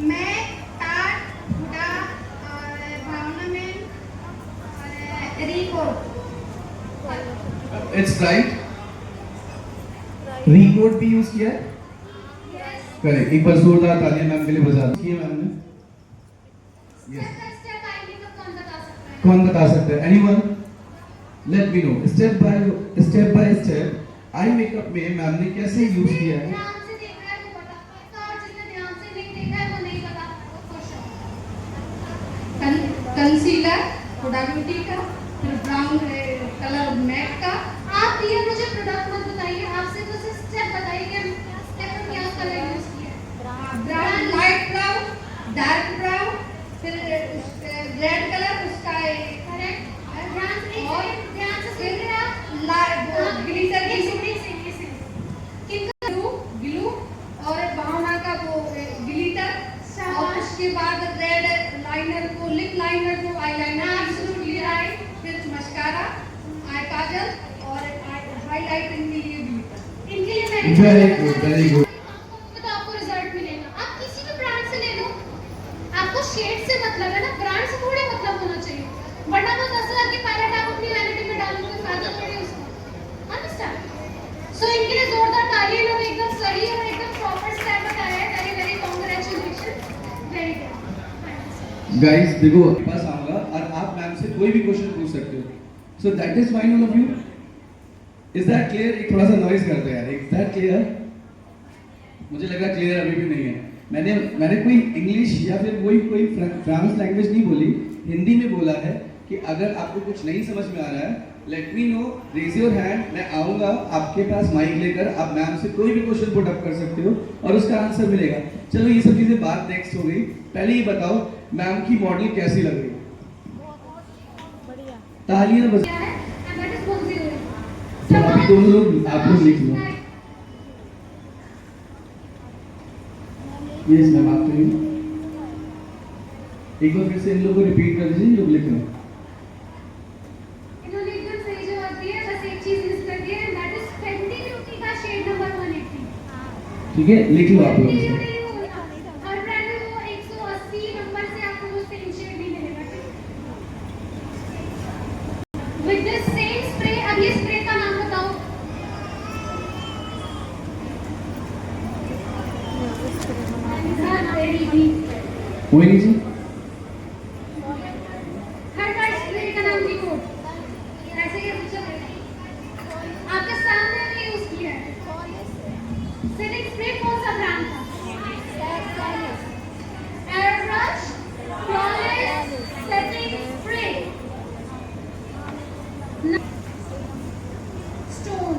मैक, टाट, हुडा और भावनामेन और रीको। It's right. रीकोड भी यूज किया है? करेक्ट। एक बार जोरदार तालियां मैम के लिए बजा दीजिए मैम ने। यस। स्टेप आई मेकअप कौन बता सकता है? कौन बता सकता है? Anyone? Late me no. Step by step eye makeup में मैम ने कैसे यूज किया है? ध्यान से देखा है वो बता पाएगा, और जिसने ध्यान से नहीं देखा है वो नहीं बता पाएगा। कंसीलर हुडा ब्यूटी का, फिर ब्राउन कलर मैक का। आप ये मुझे प्रोडक्ट मत बताइए, आपसे तो सिर्फ स्टेप बताइए कि स्टेप में क्या कलर यूज किया है। Brown, light brown, dark brown, फिर रेड कलर उसका करेक्ट। ध्यान से और ध्यान से सुन रहे हैं आप? ग्लिटर की किनका? ग्लू और भावना का वो ग्लिटर, और उसके बाद रेड लाइनर को, लिप लाइनर को, आई लाइनर Absolutely right. फिर मस्कारा, आई काजल और हाईलाइटिंग के लिए ग्लिटर। इनके लिए मैंने Very good, very good. तो आपको रिजल्ट मिलेगा। आप किसी भी ब्रांड से ले लो, आपको शेड से मतलब है ना, ब्रांड से थोड़े मतलब होना चाहिए, वरना वो 10,000 की पैलेट आप अपनी वैनिटी में डालो तो फायदा थोड़ी उसका। अंडरस्टैंड? सो इनके लिए जोरदार तालियां लो, एकदम सही और एकदम प्रॉपर स्टेप बताया है। Very very congratulation, very good. Guys देखो, आपके पास आऊंगा और आप मैम से कोई भी क्वेश्चन पूछ सकते हो। So that is fine all of you. Is that clear? एक थोड़ा सा नॉइज कर दो यार। Is that clear? मुझे लगा क्लियर अभी भी नहीं है। मैंने कोई इंग्लिश या फिर कोई फ्रांस लैंग्वेज नहीं बोली, हिंदी में बोला है कि अगर आपको कुछ नहीं समझ में आ रहा है, let me know, raise your hand. मैं आऊंगा आपके पास माइक लेकर, आप मैम से कोई भी क्वेश्चन पुट अप कर सकते हो और उसका आंसर मिलेगा। चलो ये सब चीजें बात नेक्स्ट हो गई। पहले ये बताओ मैम की मॉडल कैसी लग रही है? बढ़िया। तालियां बजा। क्या है? And that is concealer. तो अभी दोनों लोग आप लोग लिख लो। यस मैम, आप तो एक बार फिर से इन लोगों को रिपीट कर दीजिए जो लिख रहे हो। इन्होंने एकदम सही जवाब दिया, बस एक चीज मिस कर दी है, and that is Fenty Beauty का शेड नंबर 180। ठीक है, लिख लो आप लोग Fenty इसे। Beauty वो हर ब्रांड में वो 180 नंबर से आपको वो सेम शेड नहीं मिलेगा। विद दिस सेम स्प्रे, अब ये स्प्रे का नाम बताओ। Very deep. कोई नहीं जी। हर बार स्प्रे का नाम लिखो, ऐसे ही पूछो। आपके सामने हमने यूज किया है। सेटिंग स्प्रे कौन सा ब्रांड था? Air brush flawless setting spray stone.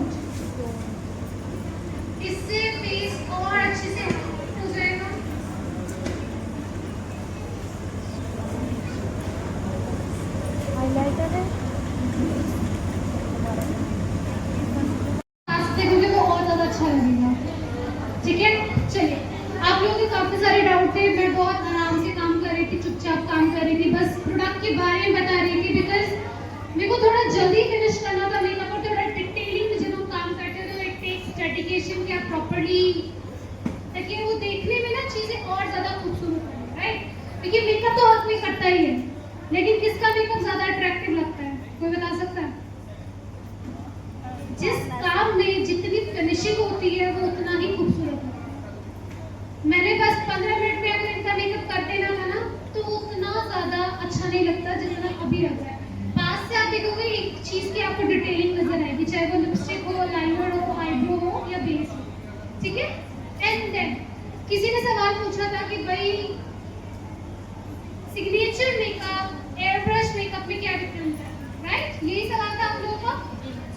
इससे फेस और अच्छे से हो जाएगा। हाइलाइटर है। आज देखोगे तो और ज़्यादा अच्छा लगेगा। ठीक है, चलिए। आप लोगों के काफ़ी सारे डाउट थे, मैं बहुत आराम से काम कर रही थी, चुपचाप काम कर रही थी, बस बारे में बता रही थी बिकॉज मेरे को थोड़ा जल्दी फिनिश करना था मेकअप और थोड़ा डिटेलिंग में जब हम काम करते हैं तो इट टेक्स डेडिकेशन क्या प्रॉपर्ली ताकि वो देखने में ना चीजें और ज्यादा खूबसूरत लगे, राइट? देखिए मेकअप तो हर कोई करता ही है, लेकिन किसका मेकअप ज्यादा अट्रैक्टिव लगता है, कोई बता सकता है? जिस काम में जितनी फिनिशिंग होती है वो उतना ही खूबसूरत लगता है। मैंने बस 15 मिनट में अगर इनका मेकअप कर देना था ना तो उतना ज्यादा अच्छा नहीं लगता जितना अभी लग रहा है। पास से आप देखोगे एक चीज की आपको डिटेलिंग नजर आएगी, चाहे वो लिपस्टिक हो, लाइनर हो, आईब्रो हो या बेस हो, ठीक है? एंड देन किसी ने सवाल पूछा था कि भाई signature makeup air brush makeup में क्या डिफरेंस है, राइट? यही सवाल था आप लोगों का।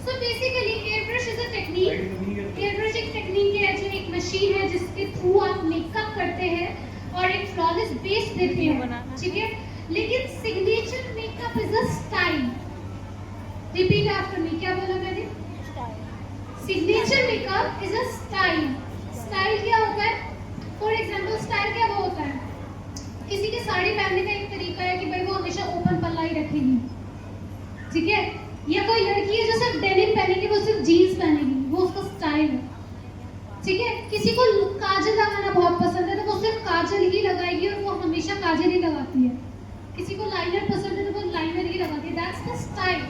So basically air brush is a technique. Air brush एक टेक्निक है, जो एक मशीन है जिसके थ्रू आप मेकअप करते हैं और एक फ्लॉलेस बेस देते हैं, ठीक है? लेकिन signature makeup is a style. Repeat after me, क्या बोला मैंने? Signature makeup is a style. Style क्या होता है? फॉर एग्जांपल स्टाइल क्या वो होता है? किसी की साड़ी पहनने का एक तरीका है कि भाई वो हमेशा ओपन पल्ला ही रखेगी, ठीक है? या कोई लड़की है जो सिर्फ डेनिम पहनेगी, वो सिर्फ जीन्स पहनेगी, वो उसका स्टाइल है, ठीक है? किसी को काजल लगाना बहुत पसंद है तो वो सिर्फ काजल ही लगाएगी और वो हमेशा काजल ही लगाती है। किसी को लाइनर पसंद है तो वो लाइनर ही लगाती है। That's the style.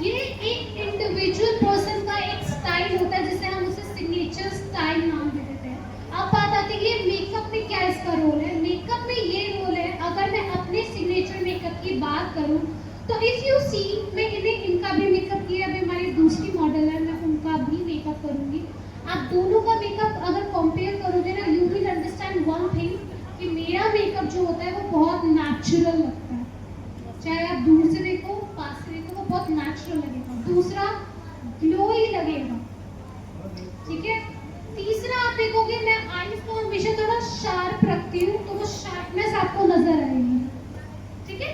ये एक इंडिविजुअल पर्सन का एक स्टाइल होता है जिसे हम उसे सिग्नेचर स्टाइल नाम दे देते हैं। अब बात आती है कि मेकअप में क्या इसका रोल है। मेकअप में ये रोल है, अगर मैं अपने सिग्नेचर मेकअप की बात करूं तो इफ यू सी, मैंने इनका भी मेकअप किया, अभी हमारी दूसरी मॉडल है, मैं उनका भी मेकअप करूंगी। आप दोनों का मेकअप अगर कंपेयर करोगे ना, you will understand one thing कि मेरा मेकअप जो होता है वो बहुत नेचुरल लगता है। चाहे आप दूर से देखो, पास से देखो, वो बहुत नेचुरल लगेगा। दूसरा, ग्लो ही लगेगा, ठीक है? तीसरा, आप देखोगे मैं आईज को हमेशा थोड़ा शार्प रखती हूँ तो वो शार्पनेस आपको नजर आएगी, ठीक है?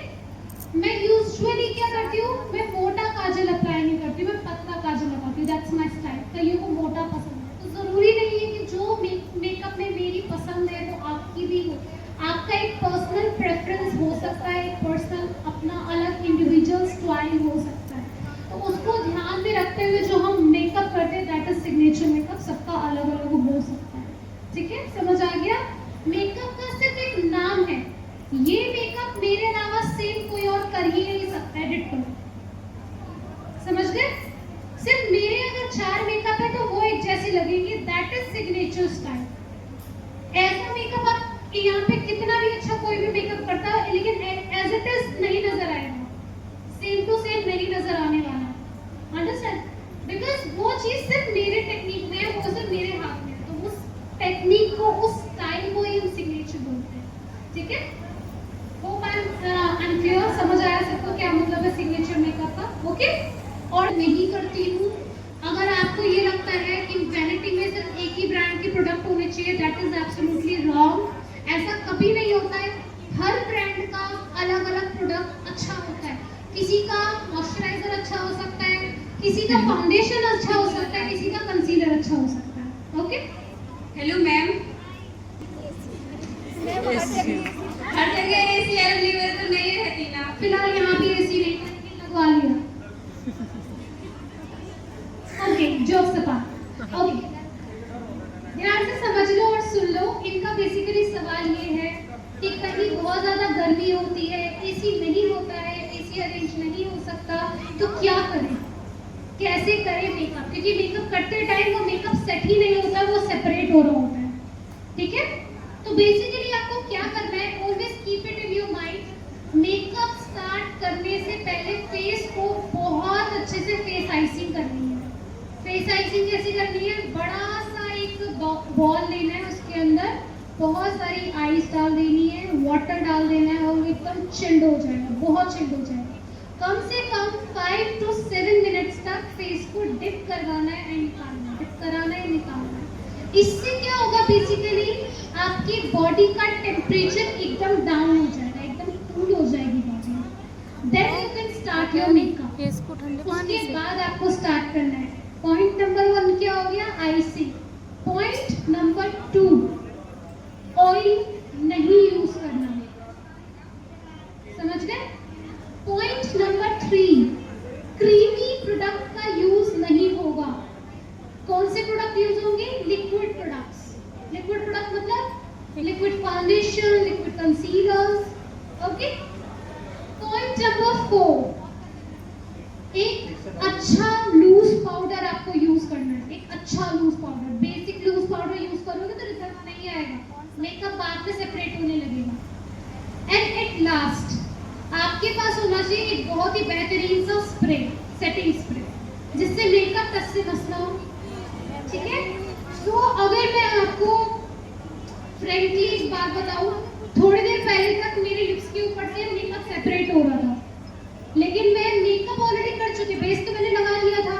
मैं यूजुअली क्या करती हूँ, मैं मोटा काजल अप्लाई नहीं करती, मैं पतला काजल लगाती हूँ। That's my style. कईयों को मोटा पसंद है, तो जरूरी नहीं है कि जो मेकअप में मेरी पसंद है वो आपकी भी हो। आपका एक पर्सनल प्रेफरेंस हो सकता है, एक पर्सनल अपना अलग इंडिविजुअल स्टाइल हो सकता है, तो उसको ध्यान में रखते हुए जो हम मेकअप करते हैं दैट इज सिग्नेचर मेकअप। सबका अलग अलग हो सकता है, ठीक है? समझ आ गया? मेकअप का सिर्फ एक नाम है, ये मेकअप मेरे अलावा सेम कोई और कर ही नहीं सकता है, डिट्टो। समझ गए? सिर्फ मेरे अगर 4 मेकअप है तो वो एक जैसे लगेंगे, दैट इज सिग्नेचर स्टाइल। ऐसा मेकअप आप यहाँ पे कितना भी अच्छा कोई भी मेकअप करता है, लेकिन एज इट इज नहीं नजर आएगा, सेम टू सेम नहीं नजर आने वाला। अंडरस्टैंड? बिकॉज वो चीज सिर्फ मेरे टेक्निक में है, वो सिर्फ मेरे हाथ में है, तो उस टेक्निक को, उस स्टाइल को ही हम सिग्नेचर बोलते हैं, ठीक है? Hope I am clear. समझ आया सबको क्या मतलब है सिग्नेचर मेकअप का? ओके? और नहीं करती हूँ, अगर आपको ये लगता है कि वैनिटी में सिर्फ एक ही ब्रांड के प्रोडक्ट होने चाहिए, दैट इज एब्सोल्युटली रॉन्ग। ऐसा कभी नहीं होता है। हर ब्रांड का अलग अलग प्रोडक्ट अच्छा होता है। किसी का मॉइस्चराइजर अच्छा हो सकता है, किसी का फाउंडेशन अच्छा हो सकता है, किसी का कंसीलर अच्छा हो सकता है। ओके? हेलो मैम, हर जगह एसी अवेलेबल तो नहीं रहती ना, फिलहाल यहाँ भी एसी नहीं है, लगवा लिया। Okay, jokes apart. ओके, ध्यान से समझ लो और सुन लो। इनका बेसिकली सवाल ये है कि कहीं बहुत ज्यादा गर्मी होती है, एसी नहीं होता है, एसी अरेंज नहीं हो सकता, तो क्या करें, कैसे करें मेकअप? क्योंकि मेकअप करते टाइम वो मेकअप सेट ही नहीं होता, वो सेपरेट हो रहा होता है, ठीक है? तो बेसिकली आपको क्या करना है, always keep it in your mind. Makeup start करने से पहले फेस को बहुत अच्छे से फेस आइसिंग करनी है। फेस आइसिंग कैसे करनी है? बड़ा सा एक बॉल लेना है, उसके अंदर बहुत सारी आइस डाल देनी है, वाटर डाल देना है और एकदम चिल्ड हो जाएगा, बहुत चिल्ड हो जाएगा। कम से कम 5 to 7 मिनट्स तक फेस को डिप करवाना है एंड निकालना है, डिप कराना है, निकालना है। इससे क्या होगा, बेसिकली आपकी बॉडी का टेम्परेचर एकदम डाउन हो जाएगा, एकदम कूल हो जाएगी body. Then you can start your makeup. Face को ठंडे पानी उसके से बाद आपको स्टार्ट करना है। पॉइंट नंबर 1 क्या हो गया? आइसिंग। पॉइंट नंबर 2, ऑयल नहीं यूज करना। समझ गए? यूज होंगे लिक्विड प्रोडक्ट्स। लिक्विड प्रोडक्ट मतलब liquid foundation, liquid concealers. Okay, point number 4, एक अच्छा लूज पाउडर आपको यूज करना है। एक अच्छा loose powder, basic loose powder use करोगे तो रिजल्ट नहीं आएगा, मेकअप बाद में सेपरेट होने लगेगा। एंड एट लास्ट आपके पास होना चाहिए एक बहुत ही बेहतरीन सा स्प्रे, सेटिंग स्प्रे, जिससे मेकअप टच से मसला हो। ठीक है, तो अगर मैं आपको फ्रेंकली एक बात बताऊं, थोड़ी देर पहले तक मेरे लिप्स के ऊपर से मेकअप सेपरेट हो रहा था, लेकिन मैं मेकअप ऑलरेडी कर चुकी, बेस तो मैंने लगा लिया था।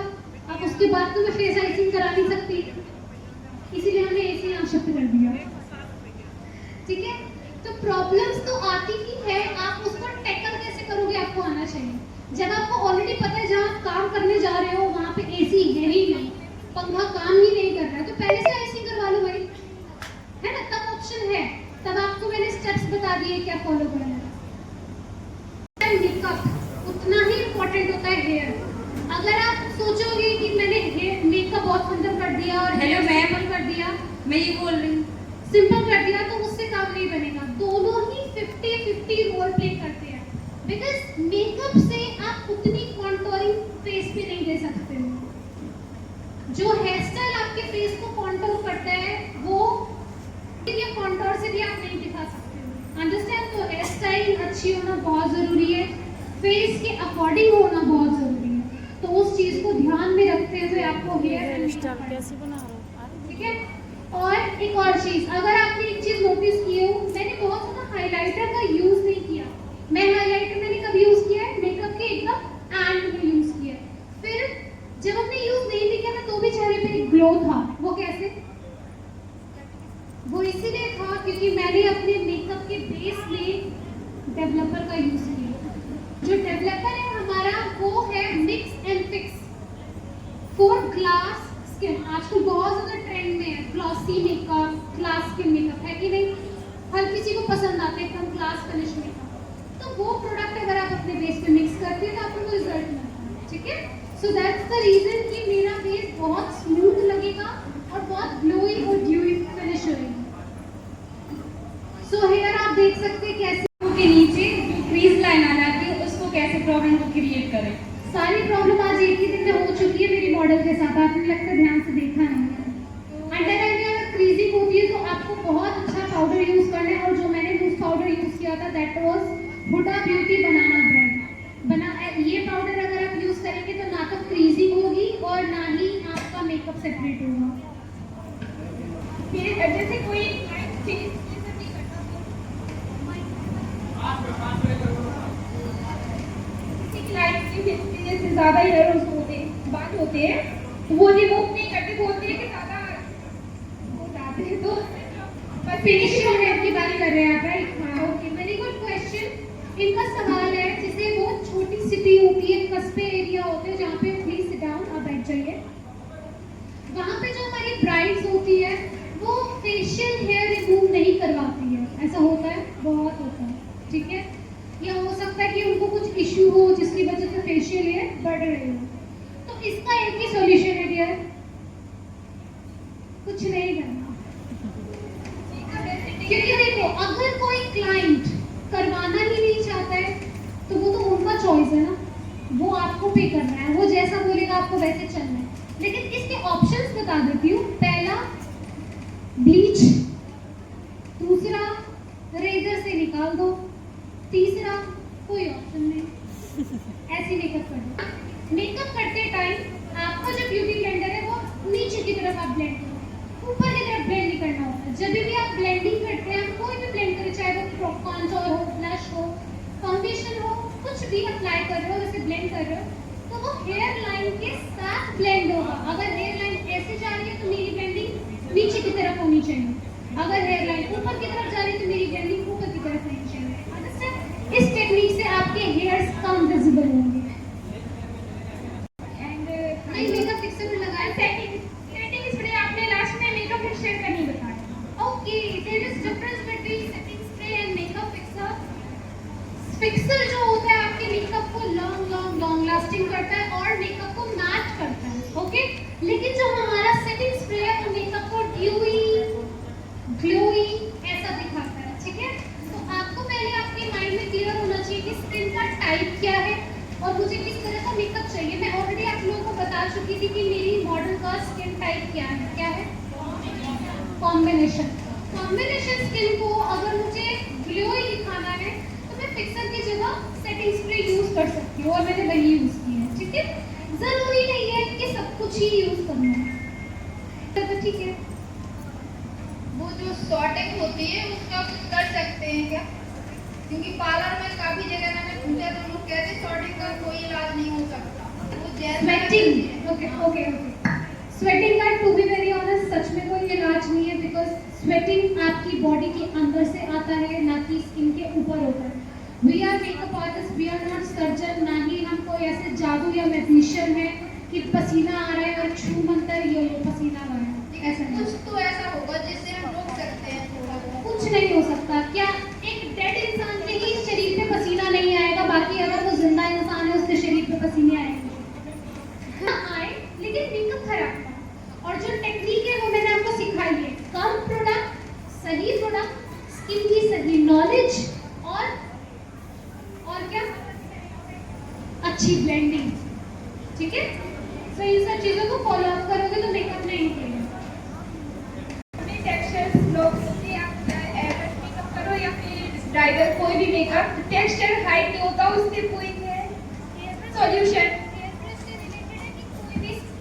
अब उसके बाद तो मैं फेस आइसिंग करा नहीं सकती, इसीलिए हमने ऐसे यहाँ शिफ्ट कर दिया। ठीक है, तो प्रॉब्लम्स तो आती ही है, आप उसको टैकल कैसे करोगे आपको आना चाहिए। जब आपको ऑलरेडी पता है जहाँ आप काम करने जा रहे हो वहाँ पे एसी है ही नहीं, पंखा काम ही नहीं कर रहा है, तो पहले से आइसिंग करवा लो भाई, है ना, तब ऑप्शन है। तब आपको मैंने स्टेप्स बता दिए क्या फॉलो करना है। मेकअप उतना ही इम्पोर्टेंट होता है हेयर। अगर आप सोचोगे कि मैंने हेयर मेकअप बहुत सुंदर कर दिया और हेयर सिंपल कर दिया, मैं ये बोल रही हूँ सिंपल कर दिया, तो उससे काम नहीं बनेगा। दोनों ही 50-50 रोल प्ले करते हैं, बिकॉज मेकअप से आप उतनी कॉन्टोरिंग फेस पे नहीं दे सकते हो। जो हेयर स्टाइल आपके फेस को कॉन्टोर करता है वो ये कॉन्टोर से भी आप नहीं दिखा सकते हो। अंडरस्टैंड? तो हेयर स्टाइल अच्छी होना बहुत जरूरी है, फेस के अकॉर्डिंग होना बहुत जरूरी है। तो उस चीज को ध्यान में रखते हुए आपको हेयर स्टाइल कैसे बना रहा हूँ। ठीक है, और एक और चीज, अगर आपने एक चीज नोटिस की हो, मैंने बहुत ज़्यादा हाइलाइटर का यूज नहीं किया। मैं हाइलाइटर मैंने कब यूज किया है? मेकअप के एकदम एंड में यूज किया। फिर जब हमने यूज नहीं भी किया ना तो भी चेहरे पे एक ग्लो था। वो कैसे? वो इसीलिए था क्योंकि मैंने अपने मेकअप के बेस में डेवलपर का यूज किया। जो डेवलपर है हमारा वो है mix and fix for glass skin. आजकल बहुत ज्यादा ट्रेंड में है glossy makeup, glass skin makeup, है कि नहीं? हर किसी को पसंद आते हैं एकदम ग्लास फिनिश मेकअप। तो वो प्रोडक्ट अगर आप अपने बेस पे मिक्स करते हैं तो आपको रिजल्ट मिलता है। ठीक है, सो दैट्स द रीजन कि मेरा बेस बहुत स्मूथ लगेगा और बहुत ग्लोई और ड्यूई फिनिश होगी। सो हेयर आप देख सकते हैं कैसे के नीचे जो क्रीज लाइन आ जाती है उसको कैसे प्रॉब्लम को क्रिएट करें। सारी प्रॉब्लम आज एक ही दिन में हो चुकी है मेरी मॉडल के साथ, आपने लगता है ध्यान से देखा नहीं है। अंडर आई में अगर क्रीजिंग होती है तो आपको बहुत अच्छा पाउडर यूज करना है, और जो मैंने लूज पाउडर यूज किया था that was Huda beauty banana brand. ये पाउडर अगर आप यूज करेंगे तो ना तो क्रीजिंग होगी और ना ही आपका मेकअप सेपरेट होगा। फिर जैसे कोई जैसे ज्यादा हेयर होते बात होते हैं तो वो रिमूव नहीं करते, बोलते हैं कि ज्यादा हो जाते हैं, तो बस फिनिशिंग हेयर की बात कर रहे हैं आप, राइट? हाँ, ओके, वेरी गुड क्वेश्चन। इनका सवाल है जैसे बहुत छोटी सिटी होती है, कस्बे एरिया होते हैं जहाँ पे, प्लीज सिट डाउन, आप बैठ जाइए। वहाँ पे जो हमारी ब्राइड्स होती है वो फेशियल हेयर रिमूव नहीं करवाती है। ऐसा होता है, बहुत होता है। ठीक है, या हो सकता है कि उनको कुछ इश्यू हो जिसकी वजह से फेशियल हेयर बढ़ रही हो। तो इसका एक ही सॉल्यूशन है डियर, कुछ नहीं करना। क्योंकि देखो अगर कोई क्लाइंट करवाना ही नहीं चाहता है तो वो तो उनका चॉइस है ना, वो आपको पे करना है, वो जैसा बोलेगा आपको वैसे चलना है। लेकिन इसके ऑप्शंस बता देती हूँ। पहला ब्लीच, दूसरा रेजर से निकाल दो, तीसरा कोई ऑप्शन नहीं, ऐसे मेकअप कर दो। मेकअप करते टाइम आपका जो ब्यूटी ब्लेंडर है वो नीचे की तरफ आप ब्लेंड करो, ऊपर की तरफ ब्लेंड नहीं करना होता। जब भी आप ब्लेंडिंग करते हैं, कोई भी ब्लेंड करें, चाहे वो कॉन्टूर हो, ब्लश हो, फाउंडेशन हो, कुछ भी अप्लाई कर रहे हो, जैसे ब्लेंड कर रहे हो, तो वो हेयर लाइन के साथ ब्लेंड होगा। अगर हेयर लाइन ऐसे जा रही है तो मेरी ब्लेंडिंग नीचे की तरफ होनी चाहिए, अगर हेयर लाइन ऊपर की तरफ जा रही है तो मेरी ब्लेंडिंग ऊपर की तरफ होनी चाहिए। अंडरस्टैंड? इस टेक्निक से आपके हेयर्स कम विजिबल होंगे। एंड नहीं, मेकअप फिक्सर में लगाया सेटिंग स्प्रे आपने लास्ट में मेकअप फिक्सर का नहीं बताया। Okay, there is difference between setting spray and makeup fixer. Fixer जो होता है आपके मेकअप को लॉन्ग लास्टिंग करता है और मेकअप को मैच करता है। ओके, लेकिन जो हमारा सेटिंग स्प्रे है क्या है? कॉम्बिनेशन। कॉम्बिनेशन स्किन को अगर मुझे ग्लोई दिखाना है तो मैं फिक्सर की जगह सेटिंग स्प्रे यूज कर सकती हूँ और मैंने वही यूज की है, ठीक है। जरूरी नहीं है कि सब कुछ ही यूज करना है, तो ठीक है। वो जो शॉर्टिंग होती है उसका कुछ कर सकते हैं क्या? क्योंकि पार्लर में काफी जगह मैंने पूछा तो लोग कहते हैं शॉर्टिंग का कोई इलाज नहीं हो सकता। वो sweating, okay okay okay, sweating का टू बी वेरी ऑनेस्ट सच में कोई इलाज नहीं है, बिकॉज स्वेटिंग आपकी बॉडी के अंदर से आता है, ना कि स्किन के ऊपर होता है। We are makeup artist, we are not surgeon, ना ही हम कोई ऐसे जादू या मैजिशियन है कि पसीना आ रहा है और छू मंतर ये पसीना आ रहा है, ऐसा नहीं। कुछ तो ऐसा होगा जिससे हम रोक सकते हैं थोड़ा बहुत। कुछ नहीं हो सकता। क्या एक डेड इंसान के ही शरीर पे पसीना नहीं आएगा, बाकी अगर वो जिंदा इंसान है उसके शरीर पे पसीने आएंगे? हाँ आए, लेकिन मेकअप खराब था। और जो टेक्निक है वो मैंने आपको सिखाई है, कम प्रोडक्ट, सही प्रोडक्ट, स्किन की सही नॉलेज और क्या, अच्छी ब्लेंडिंग, ठीक है। तो इन सब चीजों को फॉलो अप करोगे तो मेकअप नहीं निकलेगा। टेक्सचर्स लोग से आप एयरब्रश मेकअप करो या फिर ब्राइडल कोई भी मेकअप, टेक्सचर हाइट नहीं होता, उसके कोई है सॉल्यूशन?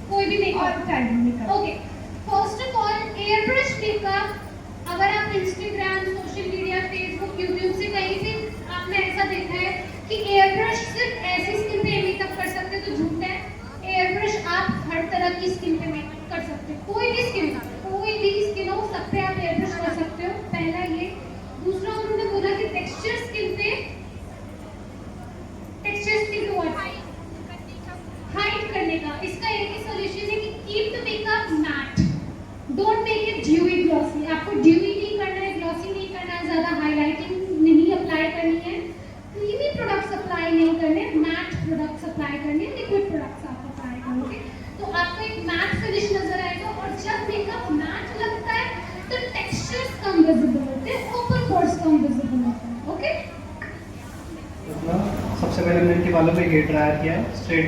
कोई भी makeup makeup okay. First of all airbrush makeup अगर आप Instagram, social media, Facebook, YouTube से कहीं भी आपने ऐसा देखा है कि एयरब्रश सिर्फ ऐसी स्किन पे मेकअप कर सकते तो झूठ है। एयरब्रश आप हर तरह की स्किन पे मेकअप कर सकते हो, कोई भी स्किन हो सब पे आप एयरब्रश कर सकते हो, पहला ये। दूसरा उन्होंने बोला कि टेक्सचर स्किन पे हाइड करने का इसका एक ही सॉल्यूशन है कि keep the makeup matte, don't make it dewy glossy. आपको ड्यूई नहीं करना है, ग्लॉसी नहीं करना है, ज्यादा हाइलाइटिंग नहीं अप्लाई करनी है, क्रीमी प्रोडक्ट्स अप्लाई नहीं करने, मैट प्रोडक्ट्स अप्लाई करने, लिक्विड प्रोडक्ट्स आप अप्लाई करोगे तो आपको एक मैट फिनिश नजर आएगा। और जब मेकअप मैट लगता है तो टेक्सचर्स कम विजिबल होते हैं, ओपन पोर्स कम विजिबल होते हैं, ओके। सबसे पहले मैंने इनके बालों में हेयर ड्रायर किया है, स्ट्रेट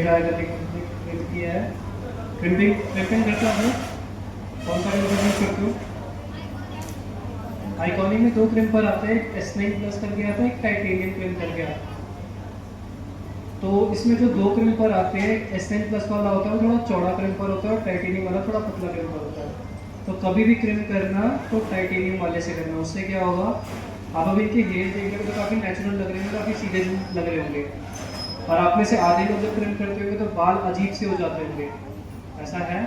ड्रायर करने के किया है। क्रिम्पिंग करते हो आप, कौन सा क्रिम्पर यूज करते हो? आइकॉनिक में 2 क्रिम्पर आते हैं, एक S9 प्लस करके आता है, एक टाइटेनियम क्रिम करके आता है। तो इसमें जो 2 क्रिम्पर आते हैं, S9 प्लस वाला होता है थोड़ा चौड़ा क्रिम्पर होता है और टाइटेनियम वाला थोड़ा पतला क्रिम्पर होता है। तो कभी भी क्रिम करना तो टाइटेनियम वाले से करना, उससे क्या होगा, आप अभी इनके हेयर देख रहे हो तो काफ़ी नेचुरल लग रहे होंगे, काफ़ी सीधे लग रहे होंगे, और आप में से आधे लोग जब क्रिम करते होंगे तो बाल अजीब से हो जाते होंगे, ऐसा है।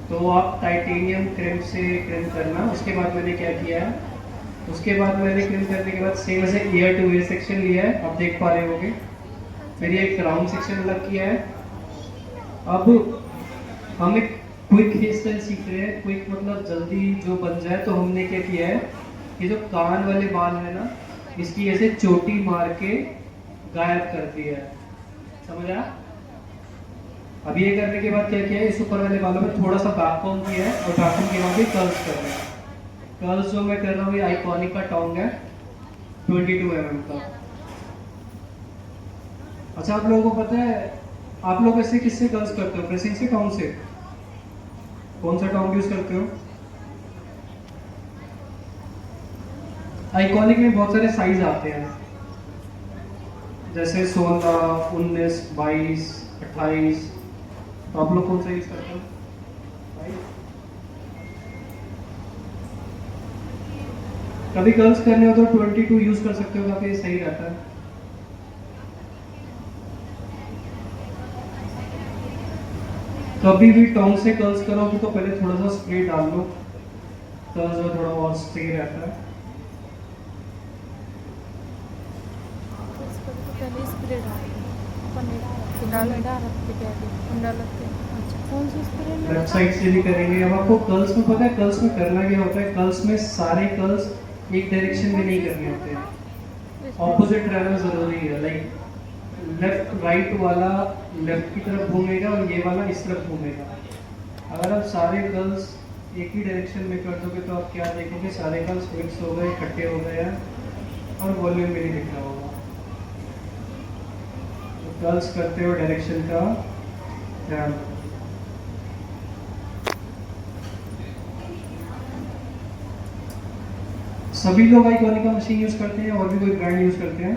तो आप टाइटेनियम क्रिम से क्रिम करना। उसके बाद मैंने क्या किया है, उसके बाद मैंने क्रिम करने के बाद सेम ऐसे ईयर टू ईयर सेक्शन लिया है, आप देख पा रहे होंगे। फिर ये एक राउंड सेक्शन अलग किया है। अब हम एक क्विक हेयर स्टाइल सीख रहे हैं, क्विक मतलब जल्दी जो बन जाए। तो हमने क्या किया है, ये जो कान वाले बाल है ना, इसकी ऐसे चोटी मार के गायब कर दिया है, समझ आया? अब ये करने के बाद क्या किया है, इस ऊपर वाले बालों में थोड़ा सा बैककॉम किया है और बैककॉम के बाद भी कर्ल्स कर रहे हैं। कर्ल्स जो मैं कर रहा हूँ ये आइकॉनिक का टोंग है 22 mm का। अच्छा, आप लोगों को पता है, आप लोग ऐसे किससे कर्ल्स करते हो, प्रेसिंग से, टोंग से? कौन सा टोंग यूज करते हो? आइकॉनिक में बहुत सारे साइज आते हैं, जैसे 16, 19, 22, 28। तो आप लोग कौन सा यूज करते हो? कभी कर्ल्स करने हो तो 22 यूज कर सकते हो, काफी सही रहता है। कभी भी टोंग से कर्ल्स करोगे तो पहले थोड़ा सा स्प्रे डाल लो, कर्ल्स में थोड़ा और सही रहता है। पहले स्प्रे डालते। अच्छा, कौन सी स्प्रे? लेफ्ट साइड से भी करेंगे। अब आपको कर्ल्स में पता है, कर्ल्स में करना क्या होता है, कर्ल्स में सारे कर्ल्स एक डायरेक्शन में नहीं करने होते हैं, ऑपोजिट रहना जरूरी है। लाइक लेफ्ट राइट वाला लेफ्ट की तरफ घूमेगा और ये वाला इस तरफ घूमेगा। अगर आप सारे कर्ल्स एक ही डायरेक्शन में कर दोगे तो आप क्या देखोगे, सारे कर्ल्स मिक्स हो गए, इकट्ठे हो गए हैं और वॉल्यूम भी नहीं दिख रहा होगा। कर्ल्स करते हो डायरेक्शन का हाँ। सभी लोग आइकॉनिका मशीन यूज करते हैं और भी कोई ब्रांड यूज करते हैं?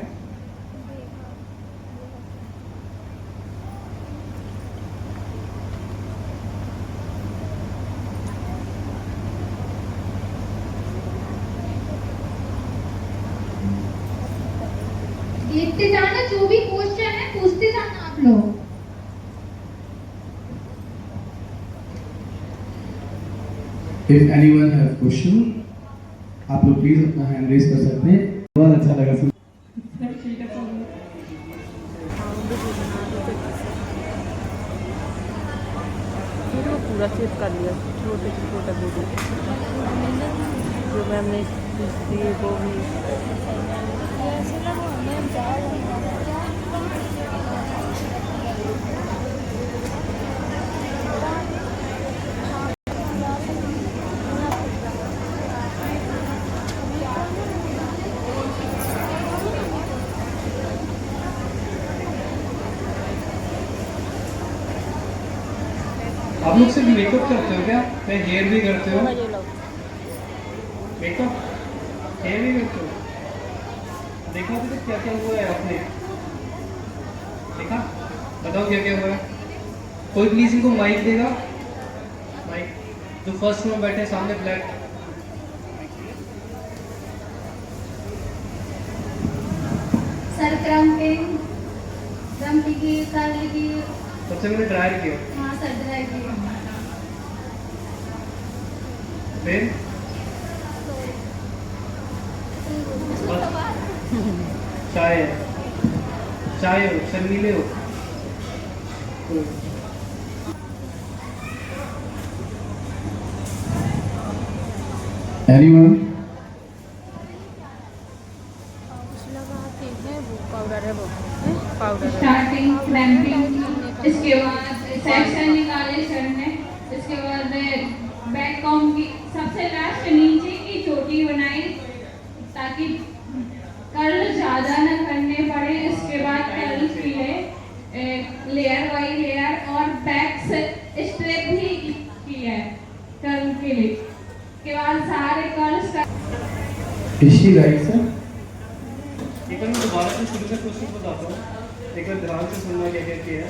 देखते जाना, जो भी क्वेश्चन है पूछते जाना आप लोग। If anyone have question, आप लोग प्लीज अपना हैंड रेज कर सकते हैं। बहुत अच्छा लगा सुन। फिर वो पूरा सेव कर लिया, छोटे से छोटा वीडियो जो मैम ने दी वो भी। आप लोग सिर्फ मेकअप करते हो क्या? मैं हेयर भी करते हो? मेकअप हेयर भी करते हो? देखा अभी तक क्या क्या हुआ है आपने? देखा? बताओ क्या क्या हुआ है? कोई प्लीज इनको माइक देगा? माइक जो फर्स्ट में बैठे सामने ब्लैक। सर क्रम्पिंग, की कर्ल की। सबसे पहले ड्रायर किया, हाँ सर ड्राई की। फिर चाय चाय हो, शर्मीले हो। Anyone? पाउडर है वो, पाउडर है। स्टार्टिंग क्रैम्पिंग, इसके बाद सेक्शन निकाले सर ने, इसके बाद बैक कॉम की सबसे लास्ट नीचे की चोटी बनाई ताकि कर्ल ज़्यादा न करने पड़े। इसके बाद कर्ल के लिए लेयर बाई लेयर और बैक से स्ट्रेप भी किया है कर्ल के लिए। इसके बाद सारे कर्ल्स का Is she right, sir? एक बार मैं दोबारा से शुरू से क्वेश्चन बताता हूँ, एक बार ध्यान से सुनना क्या क्या किया है।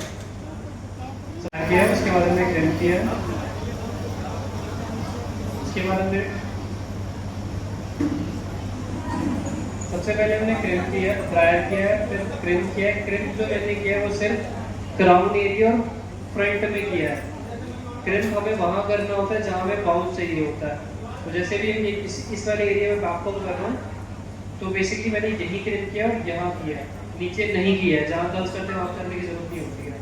किया है, उसके बाद हमने क्रेम किया है, उसके बाद हमने सबसे पहले हमने क्रेम किया, ड्रायर किया है, फिर क्रेम किया है। क्रेम जो मैंने किया है वो सिर्फ क्राउन एरिया और फ्रंट में किया है। क्रेम हमें वहाँ करना होता है जहाँ हमें बाउंस चाहिए होता है। तो जैसे भी इस वाले एरिया में बैक कॉम कर रहा हूँ तो बेसिकली मैंने यही क्रेम किया और यहाँ किया है, नीचे नहीं किया है। जहाँ कर्ल्स करते हैं वहाँ करने की जरूरत नहीं होती है।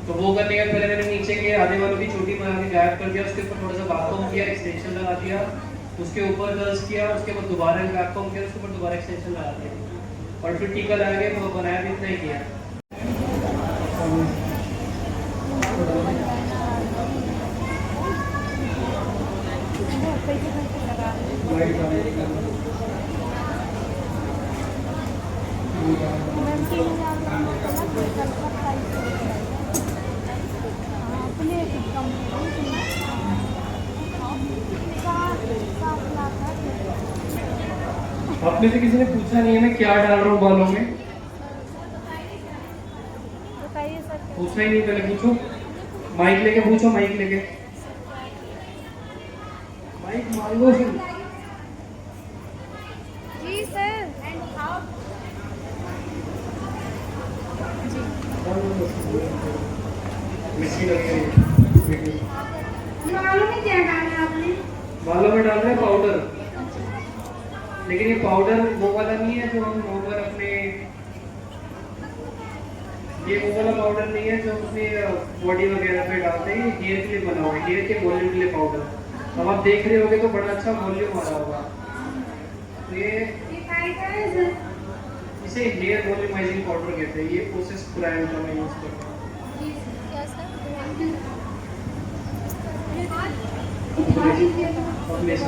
तो वो करने के पहले मैंने नीचे के आधे वालों की छोटी बना के गायब कर दिया, उसके ऊपर थोड़ा सा बैककॉम किया, एक्सटेंशन लगा दिया, उसके ऊपर कर्ल्स किया, उसके बाद दोबारा बैककॉम किया, उसके ऊपर दोबारा एक्सटेंशन लगा दिया और फिर टीका लगा के वो बनाया भी इतना ही किया। अपने से किसी ने पूछा नहीं है मैं क्या डाल रहा हूँ बालों में? पूछना ही नहीं, पहले पूछो। माइक लेके पूछो, माइक लेके माइक मांगो फिर। जी सर। मिर्ची लगी हुई है। बालों में क्या डाला आपने? बालों में डाल रहे हैं पाउडर, लेकिन ये पाउडर वो वाला नहीं है जो हम नॉर्मल अपने, ये वो वाला पाउडर नहीं है जो अपने बॉडी वगैरह पे डालते हैं। हेयर के लिए बना हुआ है, हेयर के वॉल्यूम के लिए पाउडर। अब आप देख रहे होगे तो बड़ा अच्छा वॉल्यूम आ रहा होगा। तो ये इसे हेयर वॉल्यूमाइजिंग पाउडर कहते हैं। ये प्रोसेस ब्रांड का मैं यूज करता हूँ। अपने से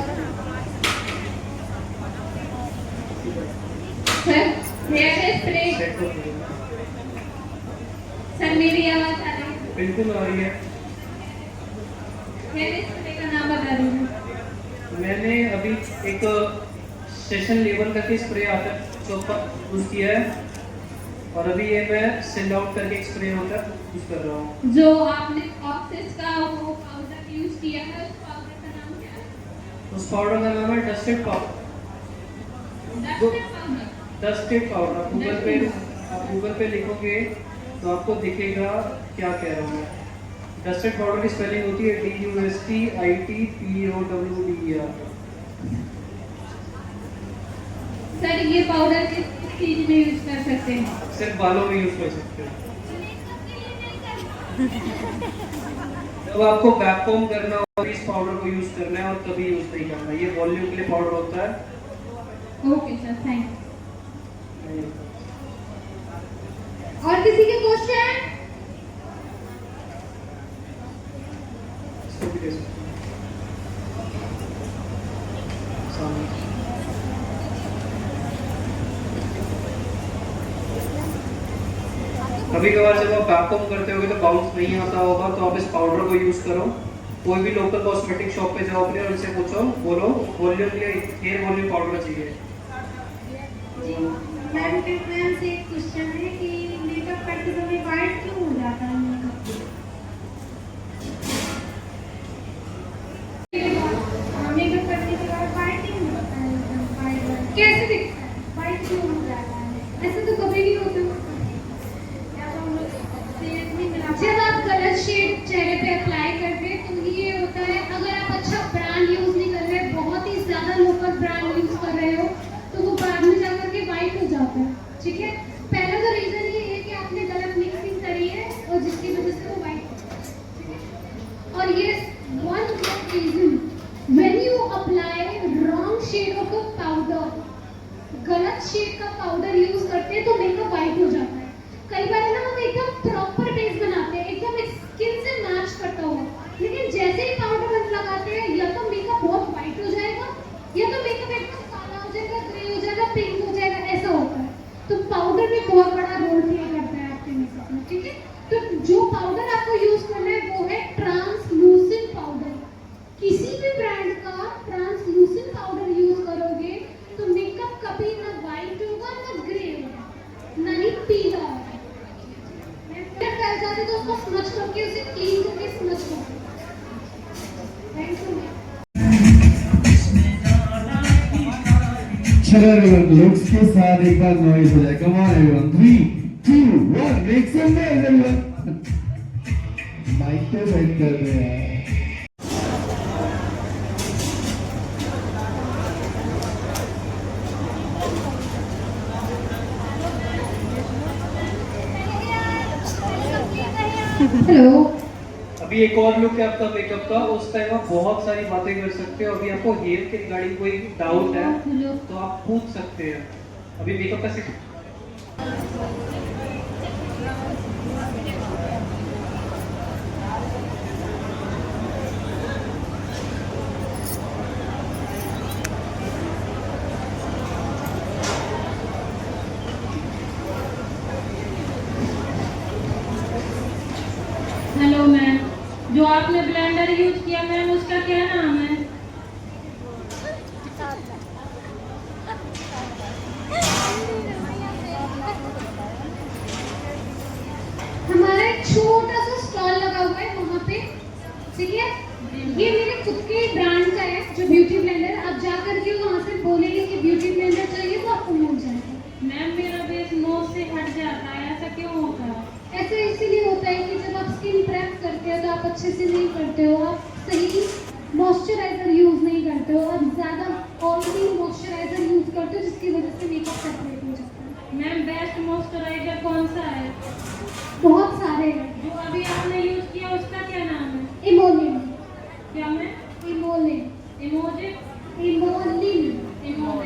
सर हेयर स्प्रे सेट हो गया। सर मेरी आवाज आ रही है? बिल्कुल आ रही है। मैंने स्प्रे का नाम बता रही हूँ। मैंने अभी एक सेशन लेवल करके स्प्रे आता है तो यूज़ किया है, और अभी ये मैं सेंड आउट करके एक स्प्रे होता है यूज़ कर रहा हूँ। जो आपने ऑक्सिस का वो पाउडर यूज किया है, उस पाउडर का नाम क्या है? उस पाउडर का नाम है dusted powder. Dusted powder Google पे लिखोगे तो आपको दिखेगा क्या कह रहा हूँ मैं। डस्टेड पाउडर की स्पेलिंग होती है DUSTITPOWDER। सर ये पाउडर किस चीज में यूज कर सकते हैं? सिर्फ बालों में यूज कर सकते हो। जब आपको वैक्यूम करना हो इस पाउडर को यूज करना है, और कभी यूज नहीं करना। ये वॉल्यूम के लिए पाउडर होता है। Okay sir, thank you. और किसी के क्वेश्चन? इसको भी दे सकते हो। सामने। कभी कभार जब आप वैक्यूम करते होगे तो बाउंस नहीं आता होगा, तो आप इस पाउडर को यूज करो। कोई भी लोकल कॉस्मेटिक शॉप पे जाओ और उनसे पूछो, बोलो वॉल्यूम के लिए हेयर वॉल्यूम पाउडर चाहिए। मैम से एक क्वेश्चन है कि मेकअप करते समय वाइट क्यों हो जाता है मेकअप? मेकअप करने के बाद वाइट क्यों होता है? कैसे दिखता है? वाइट क्यों हो जाता है? ऐसे तो कभी नहीं होता। जब आप गलत शेड चेहरे पे अप्लाई करते हैं तो ये होता है, अगर आप अच्छा ब्रांड यूज नहीं कर रहे, बहुत ही ज्यादा लोकल ब्रांड यूज कर रहे हो, तो वो बाद में जाकर के वाइट हो जाता है। ठीक है, पहला तो रीजन ये है कि आपने गलत मिक्सिंग करी है और जिसकी वजह से वो वाइट है। और ये one reason, when you apply wrong shade of a powder, गलत शेड का पाउडर यूज करते हैं तो मेकअप वाइट हो जाता है। कई बार ना हम एकदम प्रॉपर बेस बनाते हैं, एकदम स्किन से मैच करता हुआ, लेकिन जैसे ही पाउडर लगाते हैं या तो मेकअप बहुत वाइट हो जाएगा, या तो मेकअप एकदम काला हो जाएगा, ग्रे हो जाएगा, पिंक हो जाएगा, ऐसा होता है। तो पाउडर भी बहुत बड़ा रोल प्ले करता है आपके मेकअप में। ठीक है, तो जो पाउडर आपको यूज करना है वो है ट्रांसलूसेंट पाउडर। किसी भी ब्रांड का ट्रांसलूसेंट पाउडर यूज करोगे तो मेकअप कभी ना वाइट होगा ना ग्रे होगा ना ही पीला होगा। फैल जाते तो उसको स्मच करके उसे क्लीन करके स्मच करो। Thank you. चलो एवरीवन, लुक्स के साथ एक बार नॉइज हो जाए। Come on everyone, 3 2 1 make some noise everyone. Mic पे बैठ कर रहे हैं। हेलो। अभी एक और लुक है आपका मेकअप का। उस टाइम आप बहुत सारी बातें कर सकते हो। अभी आपको हेयर के रिगार्डिंग कोई डाउट है तो आप पूछ सकते हैं। अभी मेकअप का हेलो मैम, जो आपने ब्लेंडर यूज किया मैम उसका क्या नाम है? हमारा एक छोटा सा स्टॉल लगा हुआ है वहाँ पे। ठीक है, ये मेरे खुद के ब्रांड का है जो ब्यूटी ब्लेंडर। आप जाकर के वहाँ से बोलेंगे कि ब्यूटी ब्लेंडर चाहिए तो आपको मिल जाएगा। मैम मेरा बेस नोज से हट जाता है, ऐसा क्यों होता है? ऐसा इसीलिए होता है कि जब आप स्किन प्रेप करते हो तो आप अच्छे से नहीं करते हो, आप सही मॉइस्चराइजर यूज नहीं करते हो, आप ज़्यादा ऑयली मॉइस्चराइजर यूज करते हो जिसकी वजह से मेकअप सेपरेट हो जाता है। मैम बेस्ट मॉइस्चराइजर कौन सा है? बहुत सारे हैं। जो अभी आपने यूज किया उसका क्या नाम है? इमोलिन। क्या मैम? इमोलिन। इमोजिक? इमोलिन। इमोजिक।